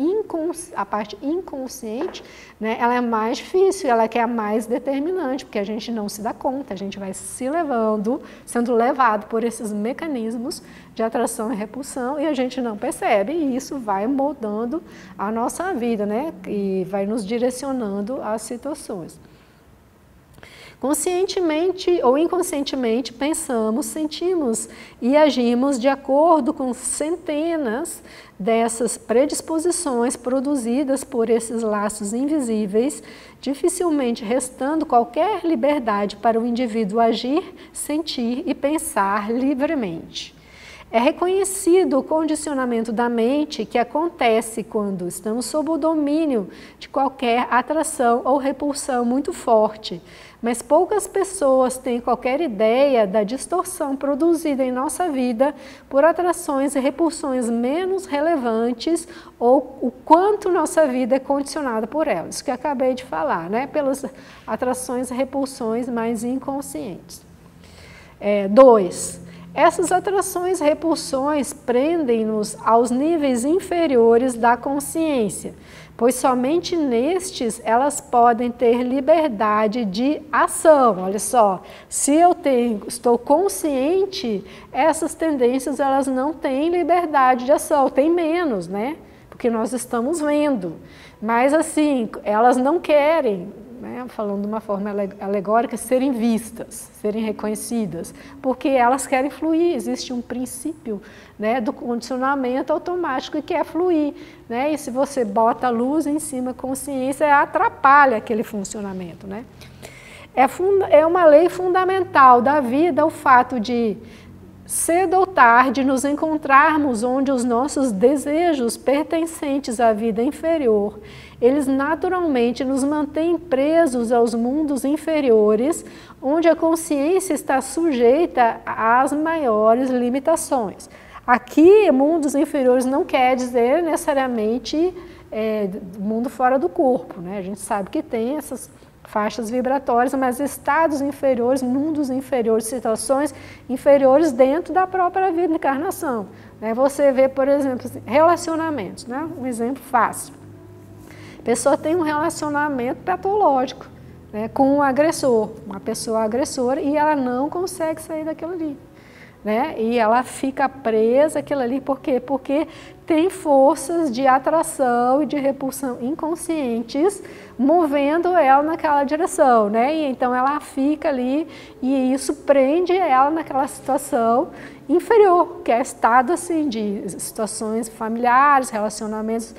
a parte inconsciente, né, ela é mais difícil, ela é a mais determinante, porque a gente não se dá conta, a gente vai se levando, sendo levado por esses mecanismos de atração e repulsão, e a gente não percebe, e isso vai moldando a nossa vida, né, e vai nos direcionando às situações. Conscientemente ou inconscientemente pensamos, sentimos e agimos de acordo com centenas dessas predisposições produzidas por esses laços invisíveis, dificilmente restando qualquer liberdade para o indivíduo agir, sentir e pensar livremente. É reconhecido o condicionamento da mente que acontece quando estamos sob o domínio de qualquer atração ou repulsão muito forte, mas poucas pessoas têm qualquer ideia da distorção produzida em nossa vida por atrações e repulsões menos relevantes ou o quanto nossa vida é condicionada por elas. Isso que eu acabei de falar, né? Pelas atrações e repulsões mais inconscientes. 2. Essas atrações e repulsões prendem-nos aos níveis inferiores da consciência, pois somente nestes elas podem ter liberdade de ação. Olha só, se eu estou consciente, essas tendências elas não têm liberdade de ação, tem menos, né? Porque nós estamos vendo. Mas assim, elas não querem, né, falando de uma forma alegórica, serem vistas, serem reconhecidas, porque elas querem fluir, existe um princípio, né, do condicionamento automático que é fluir, né, e se você bota a luz em cima da consciência, atrapalha aquele funcionamento, né. É uma lei fundamental da vida o fato de, cedo ou tarde, nos encontrarmos onde os nossos desejos pertencentes à vida inferior, eles naturalmente nos mantêm presos aos mundos inferiores, onde a consciência está sujeita às maiores limitações. Aqui, mundos inferiores não quer dizer necessariamente do mundo fora do corpo, né? A gente sabe que tem essas faixas vibratórias, mas estados inferiores, mundos inferiores, situações inferiores dentro da própria vida de encarnação. Né? Você vê, por exemplo, relacionamentos, né? Um exemplo fácil. A pessoa tem um relacionamento patológico, né, com um agressor, uma pessoa agressora, e ela não consegue sair daquilo ali. Né? E ela fica presa àquilo ali, por quê? Porque tem forças de atração e de repulsão inconscientes movendo ela naquela direção, né? E então ela fica ali e isso prende ela naquela situação inferior, que é estado assim de situações familiares, relacionamentos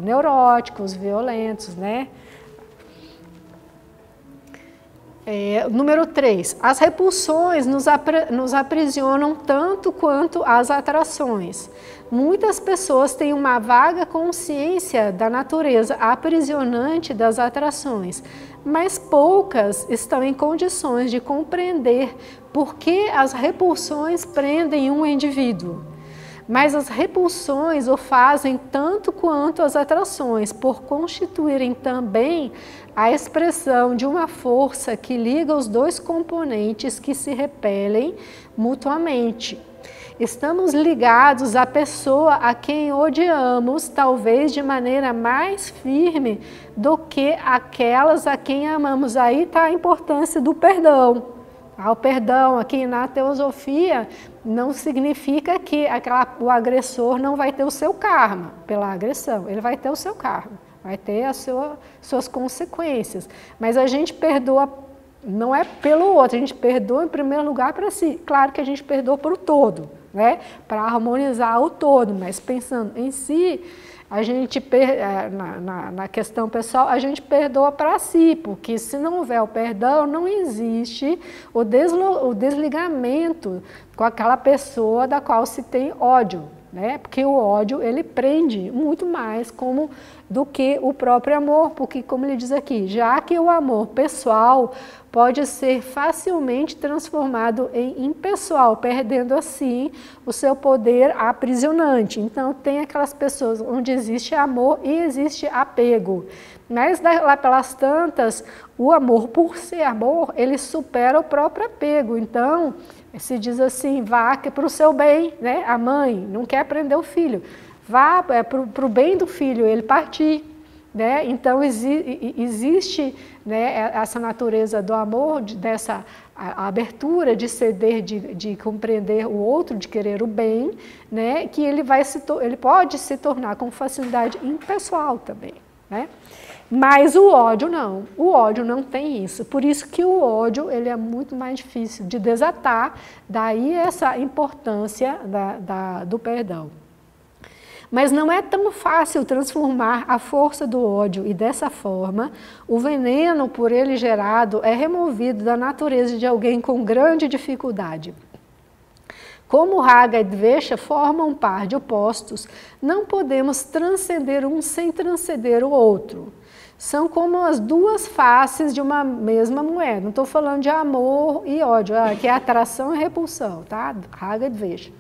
neuróticos, violentos, né? Número 3, as repulsões nos aprisionam tanto quanto as atrações. Muitas pessoas têm uma vaga consciência da natureza aprisionante das atrações, mas poucas estão em condições de compreender por que as repulsões prendem um indivíduo. Mas as repulsões o fazem tanto quanto as atrações, por constituírem também a expressão de uma força que liga os dois componentes que se repelem mutuamente. Estamos ligados à pessoa a quem odiamos, talvez de maneira mais firme do que aquelas a quem amamos. Aí está a importância do perdão. O perdão aqui na teosofia não significa que o agressor não vai ter o seu karma pela agressão, ele vai ter o seu karma, vai ter as suas consequências. Mas a gente perdoa, não é pelo outro, a gente perdoa em primeiro lugar para si. Claro que a gente perdoa para o todo, né? Para harmonizar o todo, mas pensando em si, a gente, na questão pessoal, a gente perdoa para si, porque se não houver o perdão, não existe o desligamento com aquela pessoa da qual se tem ódio, né? Porque o ódio, ele prende muito mais do que o próprio amor, porque, como ele diz aqui, já que o amor pessoal pode ser facilmente transformado em impessoal, perdendo assim o seu poder aprisionante. Então tem aquelas pessoas onde existe amor e existe apego. Mas lá pelas tantas, o amor, por ser amor, ele supera o próprio apego. Então, se diz assim, vá para o seu bem, né? A mãe não quer prender o filho, vá para o bem do filho, ele partir. Né? Então existe, né, essa natureza do amor, dessa abertura de ceder, de compreender o outro, de querer o bem, né, que ele pode se tornar com facilidade impessoal também. Né? Mas o ódio não tem isso. Por isso que o ódio ele é muito mais difícil de desatar, daí essa importância do perdão. Mas não é tão fácil transformar a força do ódio e dessa forma, o veneno por ele gerado é removido da natureza de alguém com grande dificuldade. Como Raga e Dvesha formam um par de opostos, não podemos transcender um sem transcender o outro. São como as duas faces de uma mesma moeda. Não estou falando de amor e ódio, que é atração e repulsão, tá? Raga e Dvesha.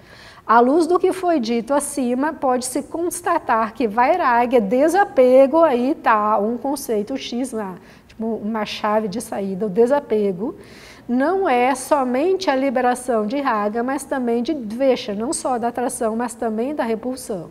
À luz do que foi dito acima, pode-se constatar que Vairagya, desapego, aí está um conceito X lá, tipo uma chave de saída, o desapego, não é somente a liberação de Raga, mas também de Dvesha, não só da atração, mas também da repulsão.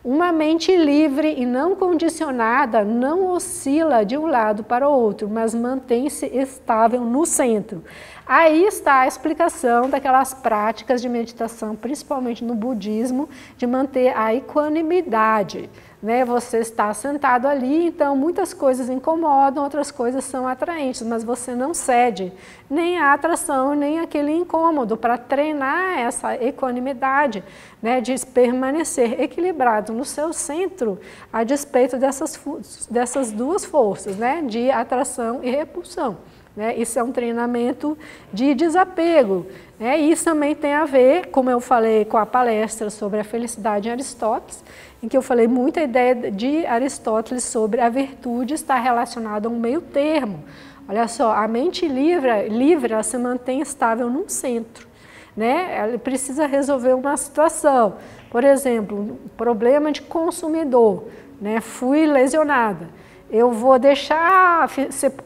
Uma mente livre e não condicionada não oscila de um lado para o outro, mas mantém-se estável no centro. Aí está a explicação daquelas práticas de meditação, principalmente no budismo, de manter a equanimidade. Né? Você está sentado ali, então muitas coisas incomodam, outras coisas são atraentes, mas você não cede nem a atração, nem aquele incômodo para treinar essa equanimidade, né? De permanecer equilibrado no seu centro a despeito dessas duas forças, né? De atração e repulsão. Né? Isso é um treinamento de desapego. Né? E isso também tem a ver, como eu falei com a palestra sobre a felicidade em Aristóteles, em que eu falei muita ideia de Aristóteles sobre a virtude estar relacionada a um meio termo. Olha só, a mente livre ela se mantém estável num centro. Né? Ela precisa resolver uma situação. Por exemplo, problema de consumidor, né? Fui lesionada. Eu vou deixar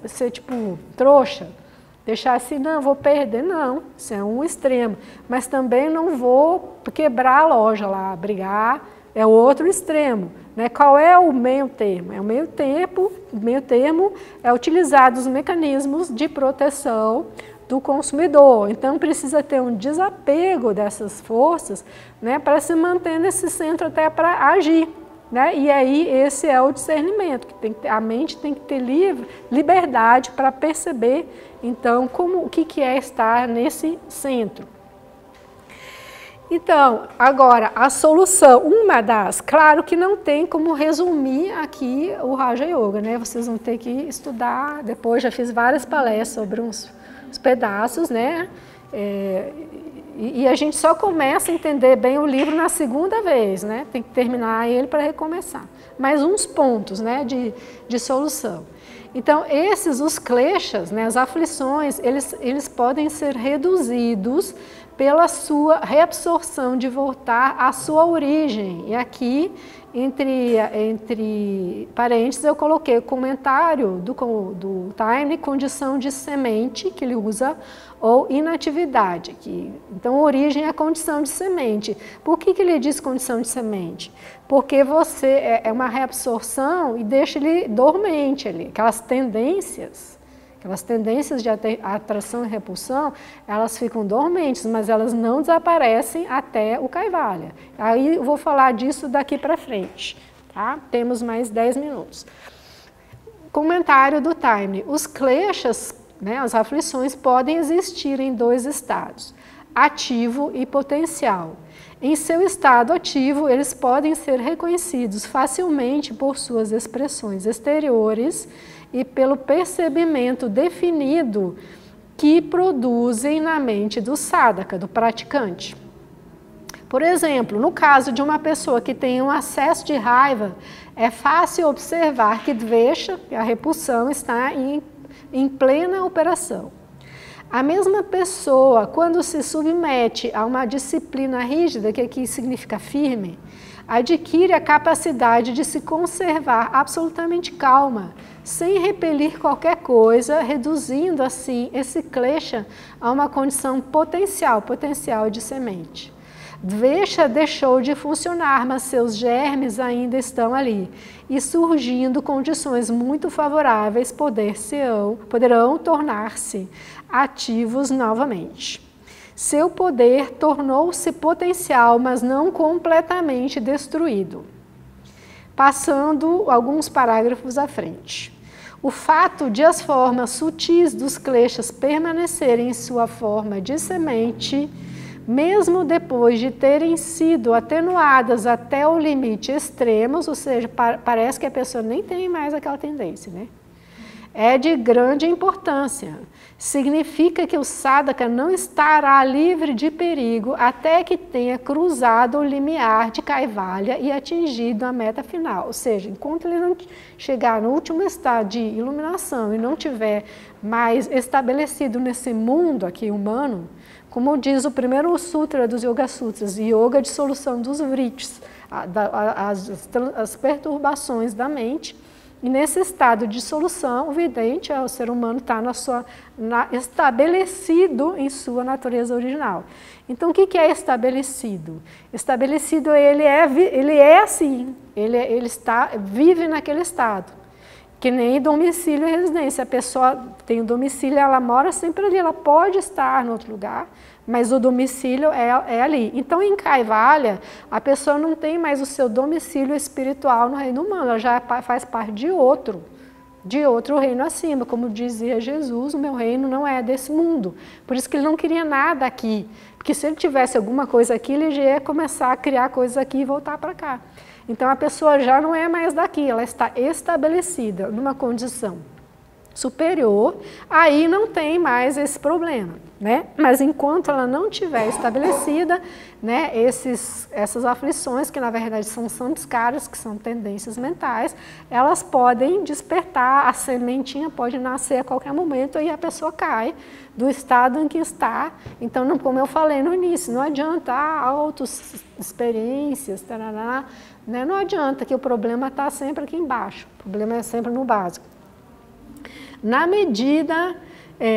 ser tipo trouxa? Deixar assim, não, vou perder, não, isso é um extremo. Mas também não vou quebrar a loja lá, brigar, é o outro extremo. Né? Qual é o meio termo? O meio termo é utilizar os mecanismos de proteção do consumidor. Então precisa ter um desapego dessas forças, né, para se manter nesse centro até para agir. Né? E aí esse é o discernimento, que a mente tem que ter liberdade para perceber, então, o que é estar nesse centro. Então, agora, a solução, claro que não tem como resumir aqui o Raja Yoga, né? Vocês vão ter que estudar, depois já fiz várias palestras sobre uns pedaços, né? E a gente só começa a entender bem o livro na segunda vez, né? Tem que terminar ele para recomeçar. Mais uns pontos, né, de solução. Então, os kleshas, né, as aflições, eles podem ser reduzidos pela sua reabsorção de voltar à sua origem. E aqui, entre parênteses, eu coloquei o comentário do Taimni, condição de semente, que ele usa, ou inatividade. Então, origem é a condição de semente. Por que ele diz condição de semente? Porque você é uma reabsorção e deixa ele dormente ali. Aquelas tendências de atração e repulsão, elas ficam dormentes, mas elas não desaparecem até o Kaivalya. Aí eu vou falar disso daqui para frente, tá? Temos mais 10 minutos. Comentário do Taimni. Os kleshas, né, as aflições, podem existir em 2 estados, ativo e potencial. Em seu estado ativo, eles podem ser reconhecidos facilmente por suas expressões exteriores e pelo percebimento definido que produzem na mente do sadhaka, do praticante. Por exemplo, no caso de uma pessoa que tem um acesso de raiva, é fácil observar que dvesha, a repulsão, está em plena operação. A mesma pessoa, quando se submete a uma disciplina rígida, que aqui significa firme, adquire a capacidade de se conservar absolutamente calma, sem repelir qualquer coisa, reduzindo assim esse klesha a uma condição potencial de semente. Dvesha deixou de funcionar, mas seus germes ainda estão ali, e surgindo condições muito favoráveis poderão tornar-se ativos novamente. Seu poder tornou-se potencial, mas não completamente destruído. Passando alguns parágrafos à frente. O fato de as formas sutis dos kleshas permanecerem em sua forma de semente, mesmo depois de terem sido atenuadas até o limite extremos, ou seja, parece que a pessoa nem tem mais aquela tendência, né? É de grande importância. Significa que o sadhaka não estará livre de perigo até que tenha cruzado o limiar de Kaivalya e atingido a meta final. Ou seja, enquanto ele não chegar no último estado de iluminação e não tiver mais estabelecido nesse mundo aqui humano, como diz o primeiro sutra dos Yoga Sutras, Yoga de solução dos vritis, as perturbações da mente. E nesse estado de solução, o vidente, o ser humano, está estabelecido em sua natureza original. Então, o que é estabelecido? Estabelecido, ele é assim, vive naquele estado. Que nem domicílio e residência. A pessoa tem o domicílio, ela mora sempre ali, ela pode estar em outro lugar, mas o domicílio é ali. Então, em Kaivalya, a pessoa não tem mais o seu domicílio espiritual no reino humano, ela já faz parte de outro reino acima. Como dizia Jesus, o meu reino não é desse mundo. Por isso que ele não queria nada aqui, porque se ele tivesse alguma coisa aqui, ele já ia começar a criar coisas aqui e voltar para cá. Então, a pessoa já não é mais daqui, ela está estabelecida numa condição superior, aí não tem mais esse problema. né? Mas enquanto ela não estiver estabelecida, né, essas aflições, que na verdade são samskaras, que são tendências mentais, elas podem despertar, a sementinha pode nascer a qualquer momento e a pessoa cai do estado em que está. Então, não, como eu falei no início, não adianta experiências, tarará, né? Não adianta, que o problema está sempre aqui embaixo, o problema é sempre no básico. Na medida...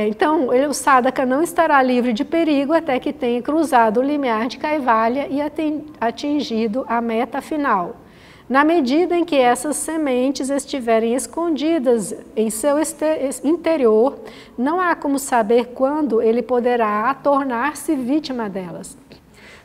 então, o sadhaka não estará livre de perigo até que tenha cruzado o limiar de Kaivalya e atingido a meta final. Na medida em que essas sementes estiverem escondidas em seu interior, não há como saber quando ele poderá tornar-se vítima delas.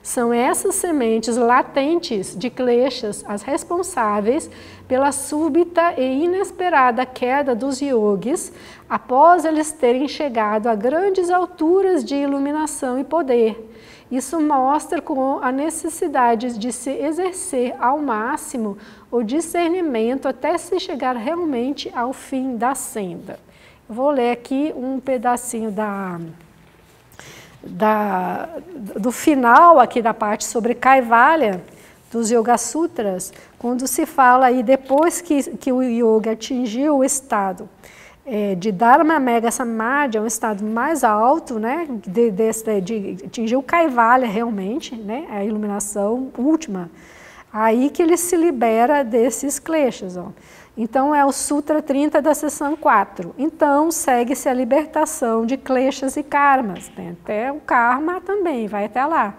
São essas sementes latentes de kleshas as responsáveis pela súbita e inesperada queda dos yogis após eles terem chegado a grandes alturas de iluminação e poder. Isso mostra com a necessidade de se exercer ao máximo o discernimento até se chegar realmente ao fim da senda. Eu vou ler aqui um pedacinho do final aqui da parte sobre Kaivalya, dos Yoga Sutras, quando se fala aí depois que o yoga atingiu o estado de Dharma Mega Samadhi, é um estado mais alto, né, de atingir o Kaivalya realmente, né, a iluminação última, aí que ele se libera desses kleshas, ó. Então, é o Sutra 30 da seção 4. Então, segue-se a libertação de kleshas e karmas. Tem até o karma também, vai até lá.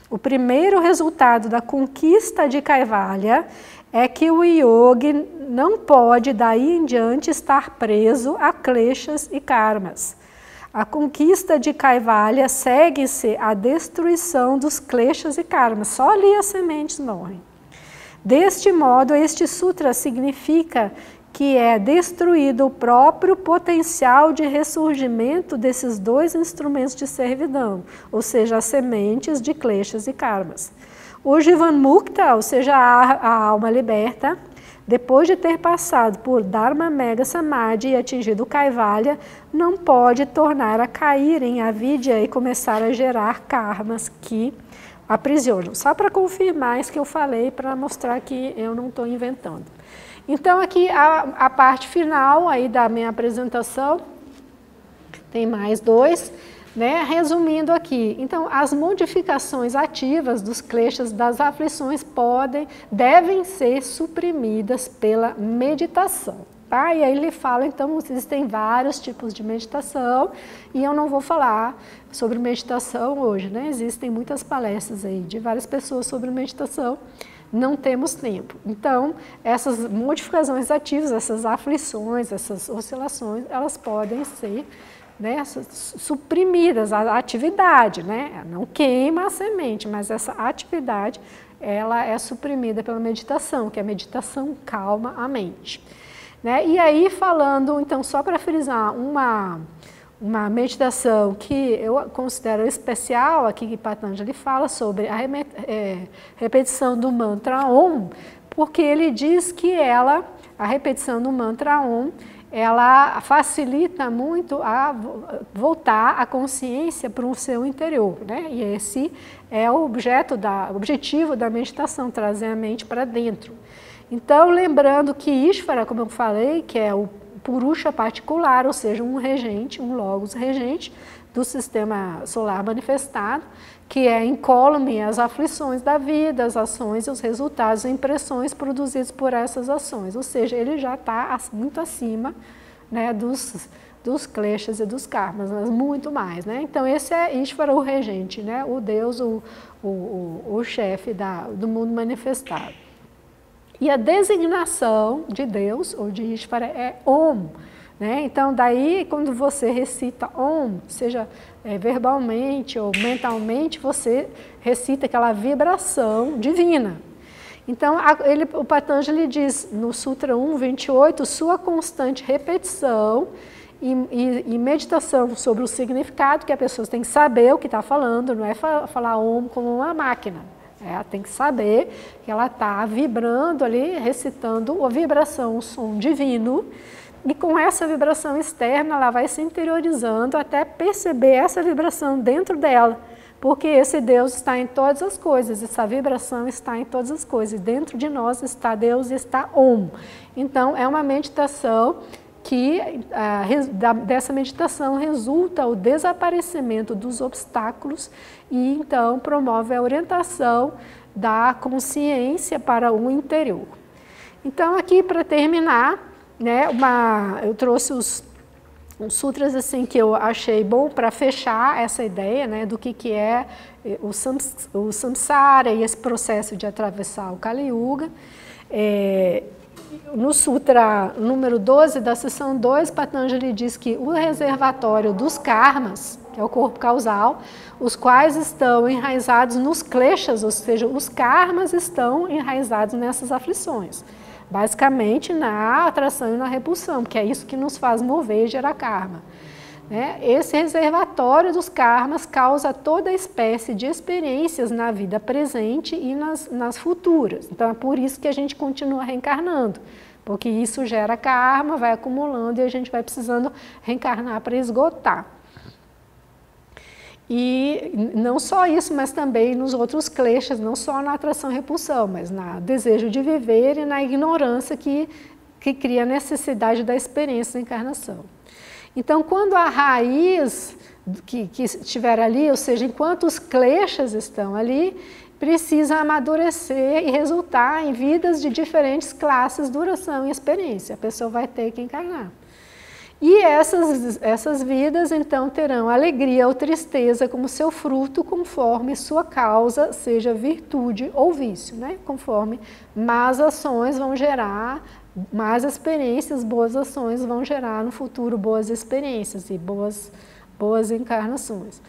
O primeiro resultado da conquista de Kaivalya é que o yogi não pode, daí em diante, estar preso a kleshas e karmas. A conquista de Kaivalya segue-se a destruição dos kleshas e karmas. Só ali as sementes morrem. Deste modo, este sutra significa que é destruído o próprio potencial de ressurgimento desses dois instrumentos de servidão, ou seja, as sementes de kleshas e karmas. O Jivan Mukta, ou seja, a alma liberta, depois de ter passado por Dharma Mega Samadhi e atingido o Kaivalya, não pode tornar a cair em avidya e começar a gerar karmas que aprisionam. Só para confirmar isso que eu falei, para mostrar que eu não estou inventando. Então, aqui a parte final aí da minha apresentação, tem mais dois, né? Resumindo aqui, então, as modificações ativas dos kleshas das aflições devem ser suprimidas pela meditação. Tá? E aí ele fala, então, existem vários tipos de meditação, e eu não vou falar sobre meditação hoje, né? Existem muitas palestras aí de várias pessoas sobre meditação, não temos tempo. Então, essas modificações ativas, essas aflições, essas oscilações, elas podem ser, né, suprimidas, a atividade, né? Não queima a semente, mas essa atividade, ela é suprimida pela meditação, que a meditação calma a mente. Né? E aí falando, então, só para frisar, uma meditação que eu considero especial, aqui que Patanjali fala sobre a repetição do mantra Om, porque ele diz que a repetição do mantra Om, ela facilita muito a voltar a consciência para o seu interior, né? E esse é o objetivo da meditação, trazer a mente para dentro. Então, lembrando que Ishvara, como eu falei, que é o Purusha particular, ou seja, um regente, um logos regente do sistema solar manifestado, que é incólume as aflições da vida, as ações e os resultados e impressões produzidos por essas ações. Ou seja, ele já está muito acima, né, dos kleshas e dos karmas, mas muito mais, né? Então, esse é Ishvara, o regente, né, o Deus, o chefe do mundo manifestado. E a designação de Deus, ou de Ishvara, é Om. Né? Então, daí, quando você recita Om, seja verbalmente ou mentalmente, você recita aquela vibração divina. Então, o Patanjali diz no Sutra 1.28, sua constante repetição e meditação sobre o significado, que a pessoa tem que saber o que está falando, não é falar Om como uma máquina. Ela tem que saber que ela está vibrando ali, recitando a vibração, o som divino, e com essa vibração externa ela vai se interiorizando até perceber essa vibração dentro dela, porque esse Deus está em todas as coisas, essa vibração está em todas as coisas, dentro de nós está Deus e está Om. Então é uma meditação que dessa meditação resulta o desaparecimento dos obstáculos e então promove a orientação da consciência para o interior. Então aqui para terminar, né, eu trouxe uns sutras assim que eu achei bom para fechar essa ideia, né, do que é o samsara e esse processo de atravessar o Kali Yuga. No Sutra número 12 da seção 2, Patanjali diz que o reservatório dos karmas, que é o corpo causal, os quais estão enraizados nos kleshas, ou seja, os karmas estão enraizados nessas aflições. Basicamente na atração e na repulsão, que é isso que nos faz mover e gerar karma. Esse reservatório dos karmas causa toda espécie de experiências na vida presente e nas futuras. Então é por isso que a gente continua reencarnando, porque isso gera karma, vai acumulando e a gente vai precisando reencarnar para esgotar. E não só isso, mas também nos outros kleshas, não só na atração e repulsão, mas no desejo de viver e na ignorância que cria a necessidade da experiência da encarnação. Então, quando a raiz que estiver ali, ou seja, enquanto os kleshas estão ali, precisa amadurecer e resultar em vidas de diferentes classes, duração e experiência. A pessoa vai ter que encarnar. E essas vidas, então, terão alegria ou tristeza como seu fruto, conforme sua causa seja virtude ou vício, né? Conforme más ações vão gerar más experiências, boas ações vão gerar no futuro boas experiências e boas encarnações.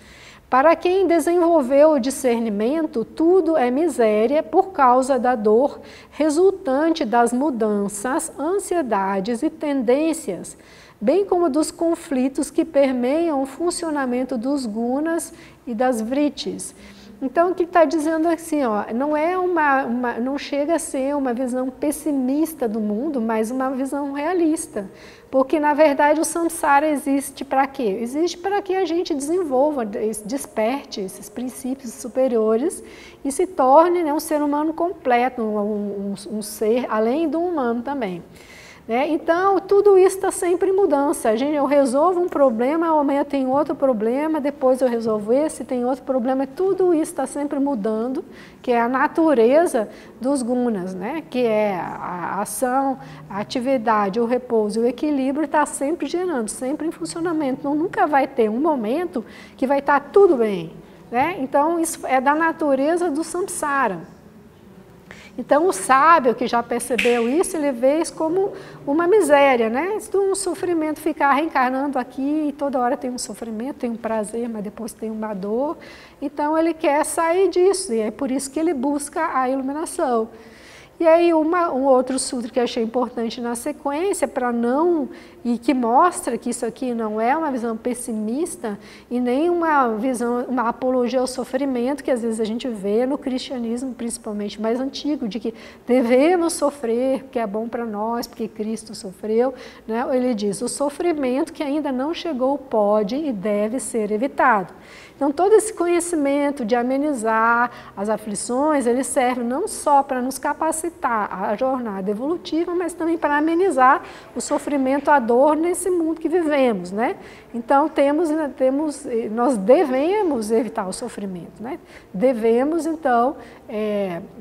Para quem desenvolveu o discernimento, tudo é miséria por causa da dor resultante das mudanças, ansiedades e tendências, bem como dos conflitos que permeiam o funcionamento dos gunas e das vritis. Então, o que está dizendo assim, não chega a ser uma visão pessimista do mundo, mas uma visão realista. Porque, na verdade, o samsara existe para quê? Existe para que a gente desenvolva, desperte esses princípios superiores e se torne, né, um ser humano completo, um ser além do humano também. Então, tudo isso está sempre em mudança. Eu resolvo um problema, amanhã tem outro problema, depois eu resolvo esse, tem outro problema. Tudo isso está sempre mudando, que é a natureza dos gunas, né? Que é a ação, a atividade, o repouso, o equilíbrio está sempre gerando, sempre em funcionamento. Então, nunca vai ter um momento que vai estar tudo bem. Então, isso é da natureza do samsara. Então, o sábio que já percebeu isso, ele vê isso como uma miséria, né? Um sofrimento, ficar reencarnando aqui, e toda hora tem um sofrimento, tem um prazer, mas depois tem uma dor. Então, ele quer sair disso, e é por isso que ele busca a iluminação. E aí, um outro sutra que eu achei importante na sequência, e que mostra que isso aqui não é uma visão pessimista e nem uma apologia ao sofrimento, que às vezes a gente vê no cristianismo, principalmente mais antigo, de que devemos sofrer, porque é bom para nós, porque Cristo sofreu. Né? Ele diz, o sofrimento que ainda não chegou pode e deve ser evitado. Então, todo esse conhecimento de amenizar as aflições, ele serve não só para nos capacitar à jornada evolutiva, mas também para amenizar o sofrimento, a dor nesse mundo que vivemos, né? Então, nós devemos evitar o sofrimento, né? Devemos, então,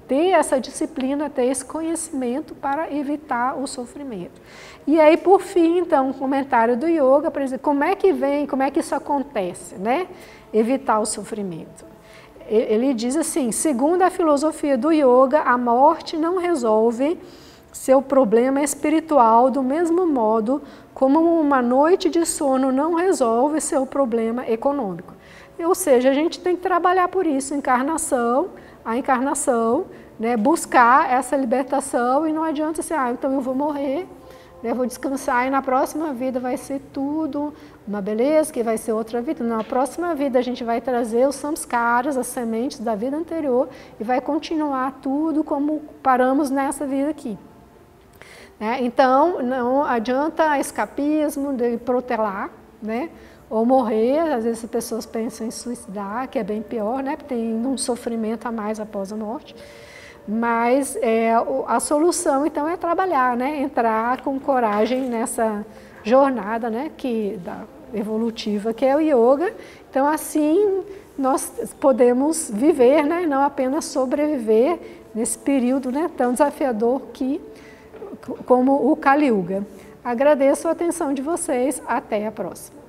ter essa disciplina, ter esse conhecimento para evitar o sofrimento. E aí, por fim, então, um comentário do yoga, por exemplo, como é que isso acontece, né? Evitar o sofrimento. Ele diz assim, segundo a filosofia do yoga, a morte não resolve seu problema espiritual do mesmo modo como uma noite de sono não resolve seu problema econômico. Ou seja, a gente tem que trabalhar por isso, a encarnação, né, buscar essa libertação, e não adianta assim, então eu vou morrer, eu vou descansar e na próxima vida vai ser tudo uma beleza, que vai ser outra vida. Na próxima vida a gente vai trazer os samskaras, as sementes da vida anterior, e vai continuar tudo como paramos nessa vida aqui. né? Então, não adianta escapismo de protelar, né? Ou morrer. Às vezes as pessoas pensam em suicidar, que é bem pior, né? Porque tem um sofrimento a mais após a morte. Mas a solução, então, é trabalhar, né? Entrar com coragem nessa jornada, né? Evolutiva, que é o yoga. Então, assim, nós podemos viver, né? Não apenas sobreviver nesse período, né? Tão desafiador como o Kali Yuga. Agradeço a atenção de vocês. Até a próxima.